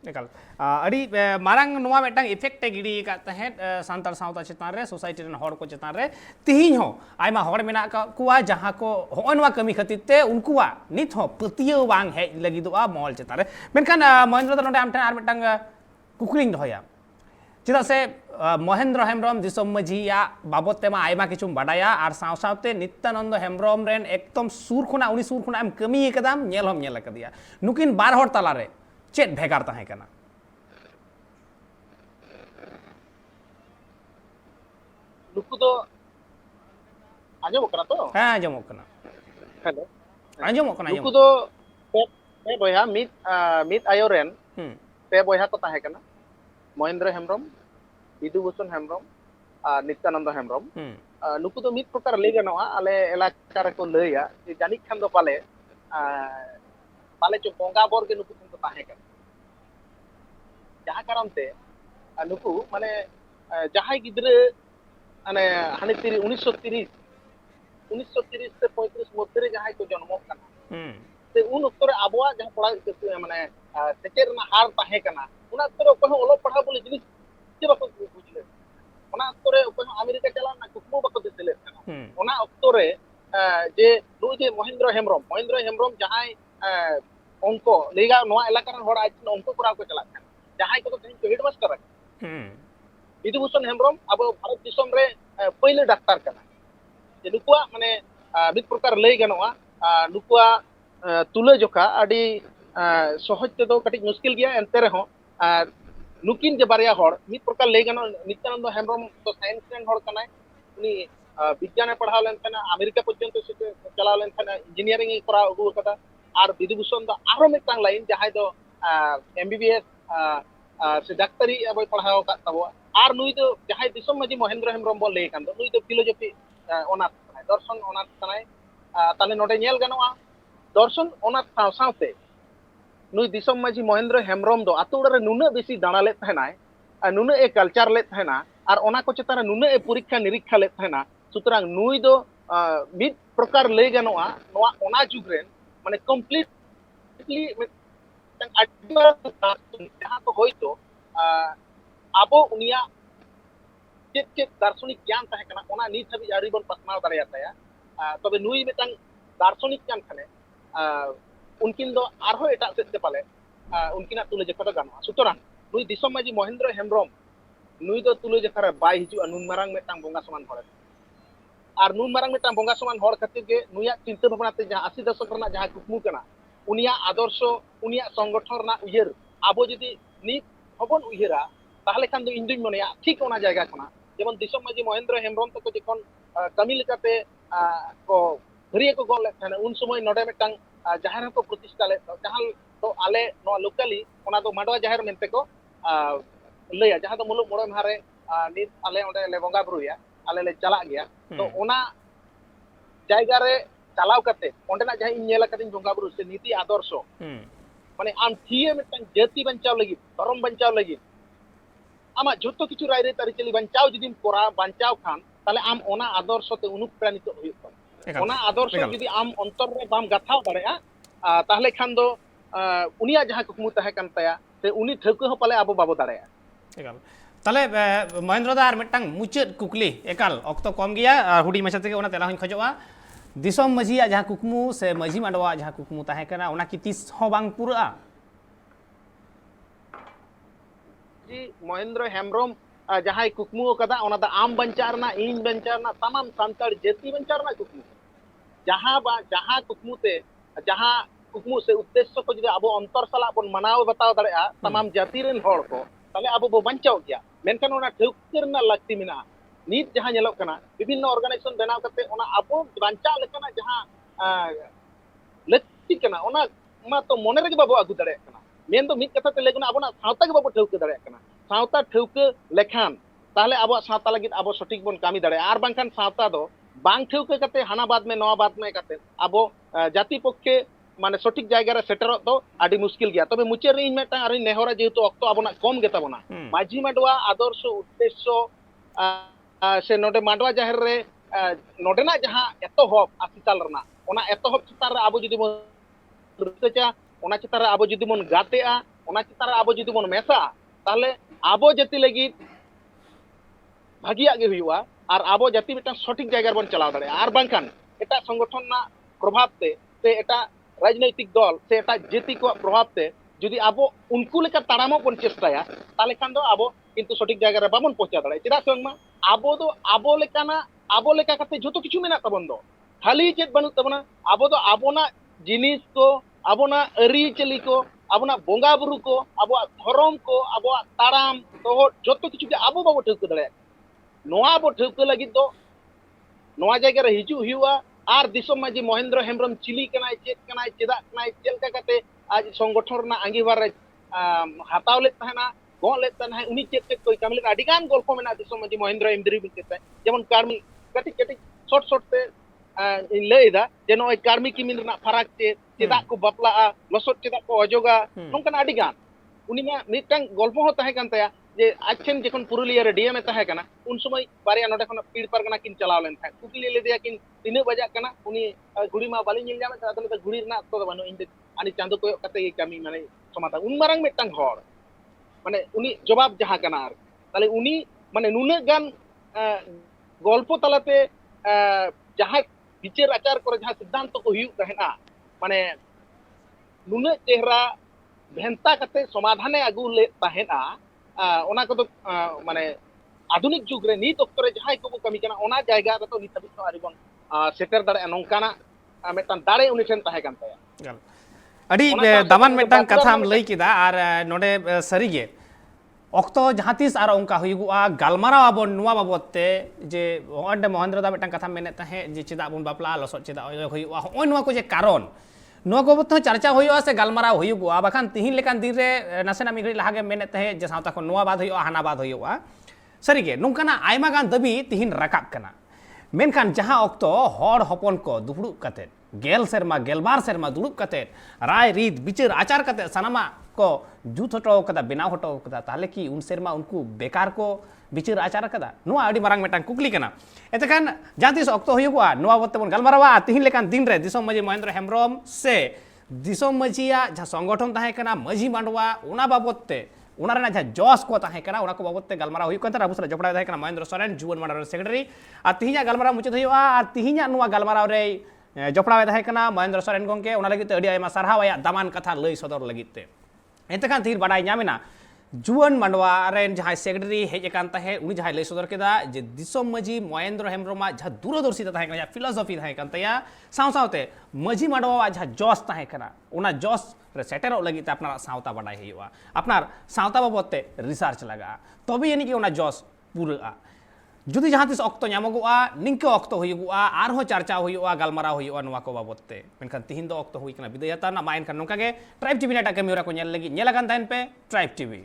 [SPEAKER 1] निकाल अड़ी मारंग नोआ मेटांग इफेक्ट गिड़ी का तहेत सांतार सावता चेतान रे सोसाइटी रेन हड़ को चेतान रे तिहिं हो आयमा हड़ मेना का कुआ जहां को होनवा कमी खातिर ते उनकुआ नित हो पतियो बांग हे लगिदोआ मॉल चेतान रे मेनखान महेंद्र द नोडे आमठन आर मेटांग कुकुलिंग दहया चेदा से महेंद्र हेम्ब्रम दिसम मझिया बाबत तेमा आयमा किछुम बाडाया आर साव सावते नित्यानंद हेम्ब्रम रेन एकदम सुर खुना उनी सुर खुना एम कमी कदाम नेल हम नेल कदिया नुकिन बार हड़ तला रे चेत भेगार ताहे कना
[SPEAKER 6] नुकु दो आजो करा तो
[SPEAKER 1] हां आजो कना
[SPEAKER 6] हेलो
[SPEAKER 1] आजो कना
[SPEAKER 6] नुकु दो पे बोया मित आयोरेन पे बोया को ताहे कना महेंद्र हेम्ब्रम विदुभूषण हेम्ब्रम नित्यानंद हेम्ब्रम नुकु दो मित प्रकार ले गनोआ आले इलाका रे को लैया जे जानि खान दो पाले चो बोंगा बोर के नुकु तो ताहे कना जहां कारण ते नुकु माने जहां गिद्रे माने हानि 1930 से 35 मध्य रे जहां को जन्म कना ते उन उत्तर आबोआ जहां पड़ा माने सेचेर ना हार ताहे कना उना उत्तर को ओलो पढ़ा बोले जिनिस जे बाको बुझले उना उत्तर को अमेरिका चला ना कुकमो बाको दिसले कना उना उत्तर जे नु जे महेंद्र हेम्ब्रम जहां उनको लेगा नोआ इलाका रे होड़ आज उनको पुरा को चला जहां को तो हेडमास्टर विदुभूषण हेम्ब्रम अब भारत दिसम रे पहले डाक्टर कना जे नुकुआ माने मित प्रकार लई गनोआ नुकुआ तुले जोखा आडी सहज ते दो कटिक मुश्किल गया एंते रे हो नुकिन जे बारिया होड़ मित प्रकार लई गनो नित्यानंद हेम्ब्रम तो साइंस रेन होड़ कनाय उनी विज्ञान पढ़ाव लेन थाना अमेरिका पर्यंत से चलाव लेन थाना इंजीनियरिंग करा अगु कदा आर विदुभूषण दो आरो मिटांग लाइन जहां दो एमबीबीएस से डाक्टरी अब पढ़ाव का तबो आर नुई दो जहां दिसम मजी महेंद्र हेम्ब्रम बोल ले कान दो नुई दो फिलोसफी ऑनर्स तनाय दर्शन ऑनर्स तनाय ताले नोडे नेल गनोआ दर्शन ऑनर्स साव सावते नुई दिसम मजी महेंद्र हेम्ब्रम दो आतुड़ रे नुना बेसी दाणा ले थानाय नुना ए कल्चर ले थाना आर ओना को चेतान नुना ए परीक्षा निरीक्षा ले थाना सुतरां नुई दो मिद प्रकार ले गनोआ नोआ ओना जुग रे माने कम्प्लीटली जहां तो होइतो abo unia cek दार्शनिक ज्ञान तहे कना ओना नीत हबी आरी बन पसनाव दाड़िया ताया तबे नुई मिटांग दार्शनिक ज्ञान खाने उनकिन दो आरहो एटा सेते पाले उनकिना तुले जखा गानोa सुतरां नुई दिसम माजी महेंद्र हेम्ब्रम नुई दो तुले जखा बाय हिजु नुन मारांग मिटांग बोंगा समान हर और नुन मारांग मिटांग बोंगा समान हर खातिर के नुया चिंता भावना ते जहां 80 दशक रना जहां कुकमु कना उनिया आदर्श उनिया संगठन रना उयहर आबो जदि नीत हबन उयहरा ताहले खान दो इंदुई मनेया ठीक ओना जायगा कना जेमन दिसम माजी महेंद्र हेम्ब्रम तको जखन कमी लेकाते को हरिया को गल लेथाने उन समय नोडे मिटांग जाहेर को प्रतिष्ठा ले जहां तो आले नो लोकली ओना दो माडवा जाहेर मेनते को लैया जहां दो मुलुक मोड़े मारे नीत आले ओंडे ले बोंगा बुरुया आले ले चला गया तो ओना जायगा रे चलाव करते ओंडेना जहां इन नेला कदिन बोंगा बुरु से नीति आदर्श माने आम थिए मिटांग जाति बंचाव लगी धर्म बंचाव लगी आमा जतो किछु राय रे तारिचली बंचाव जदिम कोरा बंचाव खान ताले आम ओना आदर्श ते अनुप्राणित होय ओना आदर्श जदि आम अंतर रे बाम गाथाव दाड़ेया ताहले खान दो उनिया जहां कुकमु तहे कान ताया ते उनी ठौको हो पाले आबो बाबो दाड़ेया
[SPEAKER 1] एकाल ताले महेंद्र दा आर मिटांग मुचाद कुकली एकाल ऑक्तो कम गया हुडी मचा तेगे ओना तेला हन खजोआ दिसम मजिया जहां कुकमु से मजी मांडवा जहां कुकमु तहे कना ओना की तीस हो बांग पुरा
[SPEAKER 6] जी महेंद्र हेम्ब्रम जहां कुकमु कदा ओना दा आम बंचारना इन बंचारना तमाम सांताड़ जाति बंचारना कुकमु जहां कुकमु ते जहां कुकमु से उद्देश्य को जदि आबो अंतर सला बन मनाव बताव दाड़ेया तमाम जाति रेन हड़ को ताले आबो बो बंचाव गया मेनखान ओना ठौकरना लागती मिना नीत जहां नेलोक कना विभिन्न ऑर्गेनाइजेशन बनाव करते ओना आबो बंचाव लेकना जहां लक्ति कना ओना मा तो मोने रे बाबो आगु दाड़े कना मेन दो मित कथा ते लेगुना आबोना सावता के बाबो ठौक दाड़े कना सावता ठौक लेखान ताहले आबो सावता लगित आबो सठिक बन कामी दाड़े आर बांखान सावता दो बांग ठौक कते हाना बाद में नवा बाद में कते आबो जाति पक्षे माने सठिक जायगा रे सेटर तो आडी मुश्किल गया तबे मुचे रे इन मेटा आर नेहरा जेहेतु अक्तो आबोना कम गेता बना माजी माडवा आदर्श उद्देश्य से नोडे माडवा जाहेर रे नोडेना जहां एतोहब आसिताल रना ओना एतोहब चितार रे आबो जदि बन रुचचा ओना चितार रे आबो जदि बन गातेआ ओना चितार रे आबो जदि बन मेसा ताहले आबो जाति लगी भागिया गे हुआ और आबो जाति मिटा सठिक जायगा बन चलाव दाड़े आर बांखान एटा संगठन ना प्रभाव ते एटा राजनैतिक दल से एटा जाति को प्रभाव ते जदि आबो उनको लेका ताड़ामो बन चेष्टाया ताले खान दो आबो किंतु सठिक जायगा रे बाबन पहुंचा दाड़े चिदा संगमा आबो दो आबो लेका कते जतो किछु मेना तबन दो खाली चेत बनु तबना आबो दो आबोना जिनिस को आबोना अरी चली को आबोना बोंगा बुरु को आबो धर्म को आबो ताड़ाम तो जतो किछु आबो बाबो ठौक दाड़े नोआ आबो ठौक लगी दो नोआ जायगा रे हिजु हुआ आर दिसम माजी महेंद्र हेम्ब्रम चिली कनाय चेत कनाय चेदा कनाय चेलका कते आज संगठन ना अंगीबार रे हाताव ले तहना गो ले तहना उनी चेत कोई कामले अडिगान गल्प मेना दिसम माजी महेंद्र हेम्ब्री बिकते जेमन कार्मी कटी कटी शॉर्ट ते लेदा जे नोय कार्मी की मिन ना फराक चे चेदा को बपला लसोट चेदा को अजोगा नोंकन अडिगान उनी मा मिटंग गल्प हो तहे कान तया जे आछन जखन पुरुलिया रे डीएम तहे कना उन समय बारिया नोडे खन पीड़ परगना किन चलाव लेन था कुकली ले दिया किन तीन बजा कना उनी घुड़ी मा बाली निल जामे तादले त घुड़ी ना तो बानो इन आनी चांदो को कते ये कामी माने समाधान उन मारंग मिटंग हड़ माने उनी जवाब जहां कना आर ताले उनी माने नुने गान गल्प तलाते जहां विचार आचार करे जहां सिद्धांत को हुयु तहेना माने नुने चेहरा भेंता कते समाधाने आगु ले तहेना ओना को तो माने आधुनिक जुग रे नीत अक्तो रे जहां को कमी कना ओना जायगा रे तो नीत हबि तो आरिबन सेटर दाड़े नोंकाना मेटान दाड़े उनी ठेन तहे कान ताया
[SPEAKER 1] अडी दामान मेटान कथा हम लई किदा आर नोडे सरीगे अक्तो जहां तीस आर ओंका हुयुगुआ गालमाराव आबन नुवा बाबते जे ओंडे महेंद्र दा मेटान कथा मेने तहे जे चेदा बन बापला लसो चेदा हुयुगुआ ओय नुवा को जे कारण नुवा को बत चर्चा हुयुआ से गालमाराव हुयुगुआ बाखान तिहिन लेकान दिन रे नासेना मिगड़ी लागे मेने तहे जे सावता को नुवा बाद हुयुआ हाना बाद हुयुआ सरीगे नोंकाना आयमा गान दबी तिहिन राकाब कना मेनखान जहां अक्तो हड़ हपन को दुहुड़ुब कते गेल सेरमा गेलबार सेरमा दुड़ुब कते राय रीत बिचार आचार कते सनामा को जूथ हटो कदा बनाव हटो कदा ताले की उन सेरमा उनको बेकार को बिचार आचार कदा नुआ अडी मारांग मेटांग कुकली कना एतखान जहां तिस अक्तो हुयुआ नुआ बते बन गालमारावा तिहिन लेकान दिन रे दिसम माजी महेंद्र हेम्ब्रम से दिसम माजिया जहां संगठन ताहे कना माजी मांडवा ओना बाबते ᱚᱱᱟ ᱨᱮᱱᱟᱜ ᱡᱟᱦᱟᱸ ᱡᱚᱥ ᱠᱚ ᱛᱟᱦᱮᱸ ᱠᱟᱱᱟ ᱚᱱᱟ ᱠᱚ ᱵᱟᱵᱚᱫ ᱛᱮ ᱜᱟᱞᱢᱟᱨᱟᱣ ᱦᱩᱭᱩᱜ ᱠᱟᱱ ᱛᱟᱦᱮᱸ ᱟᱵᱚ ᱥᱟᱞᱟᱜ ᱡᱚᱯᱲᱟᱣ ᱛᱟᱦᱮᱸ ᱠᱟᱱᱟ ᱢᱚᱦᱮᱱᱫᱨᱚ ᱥᱚᱨᱮᱱ ᱡᱩᱣᱟᱹᱱ ᱢᱟᱰᱣᱟ ᱥᱮᱠᱨᱮᱴᱟᱨᱤ ᱟᱨ ᱛᱤᱦᱤᱧᱟᱜ ᱜᱟᱞᱢᱟᱨᱟᱣ ᱢᱩᱪᱟᱹᱫ ᱦᱩᱭᱩᱜᱼᱟ ᱟᱨ ᱛᱤᱦᱤᱧᱟᱜ ᱱᱚᱣᱟ ᱜᱟᱞᱢᱟᱨᱟᱣ ᱨᱮ ᱡᱚᱯᱲᱟᱣ ᱛᱟᱦᱮᱸ ᱠᱟᱱᱟ ᱢᱚᱦᱮᱱᱫᱨᱚ ᱥᱚᱨᱮᱱ ᱜᱚᱝᱠᱮ ᱚᱱᱟ ᱞᱟᱹᱜᱤᱫ ᱛᱮ ᱟᱹᱰᱤ ᱟᱭᱢᱟ ᱥᱟᱨᱦᱟᱣ ᱟᱭᱟᱜ ᱫᱟᱢᱟᱱ ᱠᱟᱛᱷᱟ ᱞᱟᱹᱭ ᱥᱚᱫᱚᱨ ᱞᱟᱹᱜᱤᱫ ᱛᱮ ᱮᱱᱛᱮᱠᱷᱟᱱ ᱛᱤᱦᱤᱧ ᱵᱟᱰᱟᱭ ᱧᱟᱢᱮᱱᱟ जुआन मांडवा रेन जहां सेक्रेटरी हेजकान तहे उनी जहां लय सदर केदा जे दिसोम मजी महेंद्र हेम्ब्रम जहां दूरदर्शिता तहे कना फिलोसफी तहे कन तया साव सावते मजी मांडवा जहां जॉस तहे कना उना जॉस रे सेटेरो लगी ते अपना सावता बाडाय हुआ अपना सावता बाबते रिसर्च लगा तबे यानी कि उना जॉस पूरा जुदी जहां तिस अक्तो ᱧᱟᱢᱚᱜᱚᱜᱼᱟ निंके अक्तो हुयुगुआ आरहो चर्चा हुयुगुआ गालमाराव हुयुगुआ ᱱᱚᱣᱟ ᱠᱚ ᱵᱟᱵᱚᱫ ᱛᱮ ᱢᱮᱱᱠᱷᱟᱱ ᱛᱤᱦᱤᱧ ᱫᱚ ᱚᱠᱛᱚ ᱦᱩᱭ ᱠᱟᱱᱟ ᱵᱤᱫᱟᱹᱭ ᱦᱟᱛᱟᱣ ᱨᱮᱱᱟᱜ ᱢᱟ ᱮᱱᱠᱷᱟन ᱱᱚᱝᱠᱟ ᱜᱮ ᱴᱨᱟइब टीवी ᱨᱮᱱᱟᱜ ᱠᱟᱹᱢᱤ ᱦᱚᱨᱟ ᱠᱚ ᱧᱮᱞ ᱞᱟᱹᱜᱤᱫ ᱧᱮᱞ ᱟᱠᱟᱱ ᱛᱟᱦᱮᱱ ᱯᱮ ᱴᱨᱟइब टीवी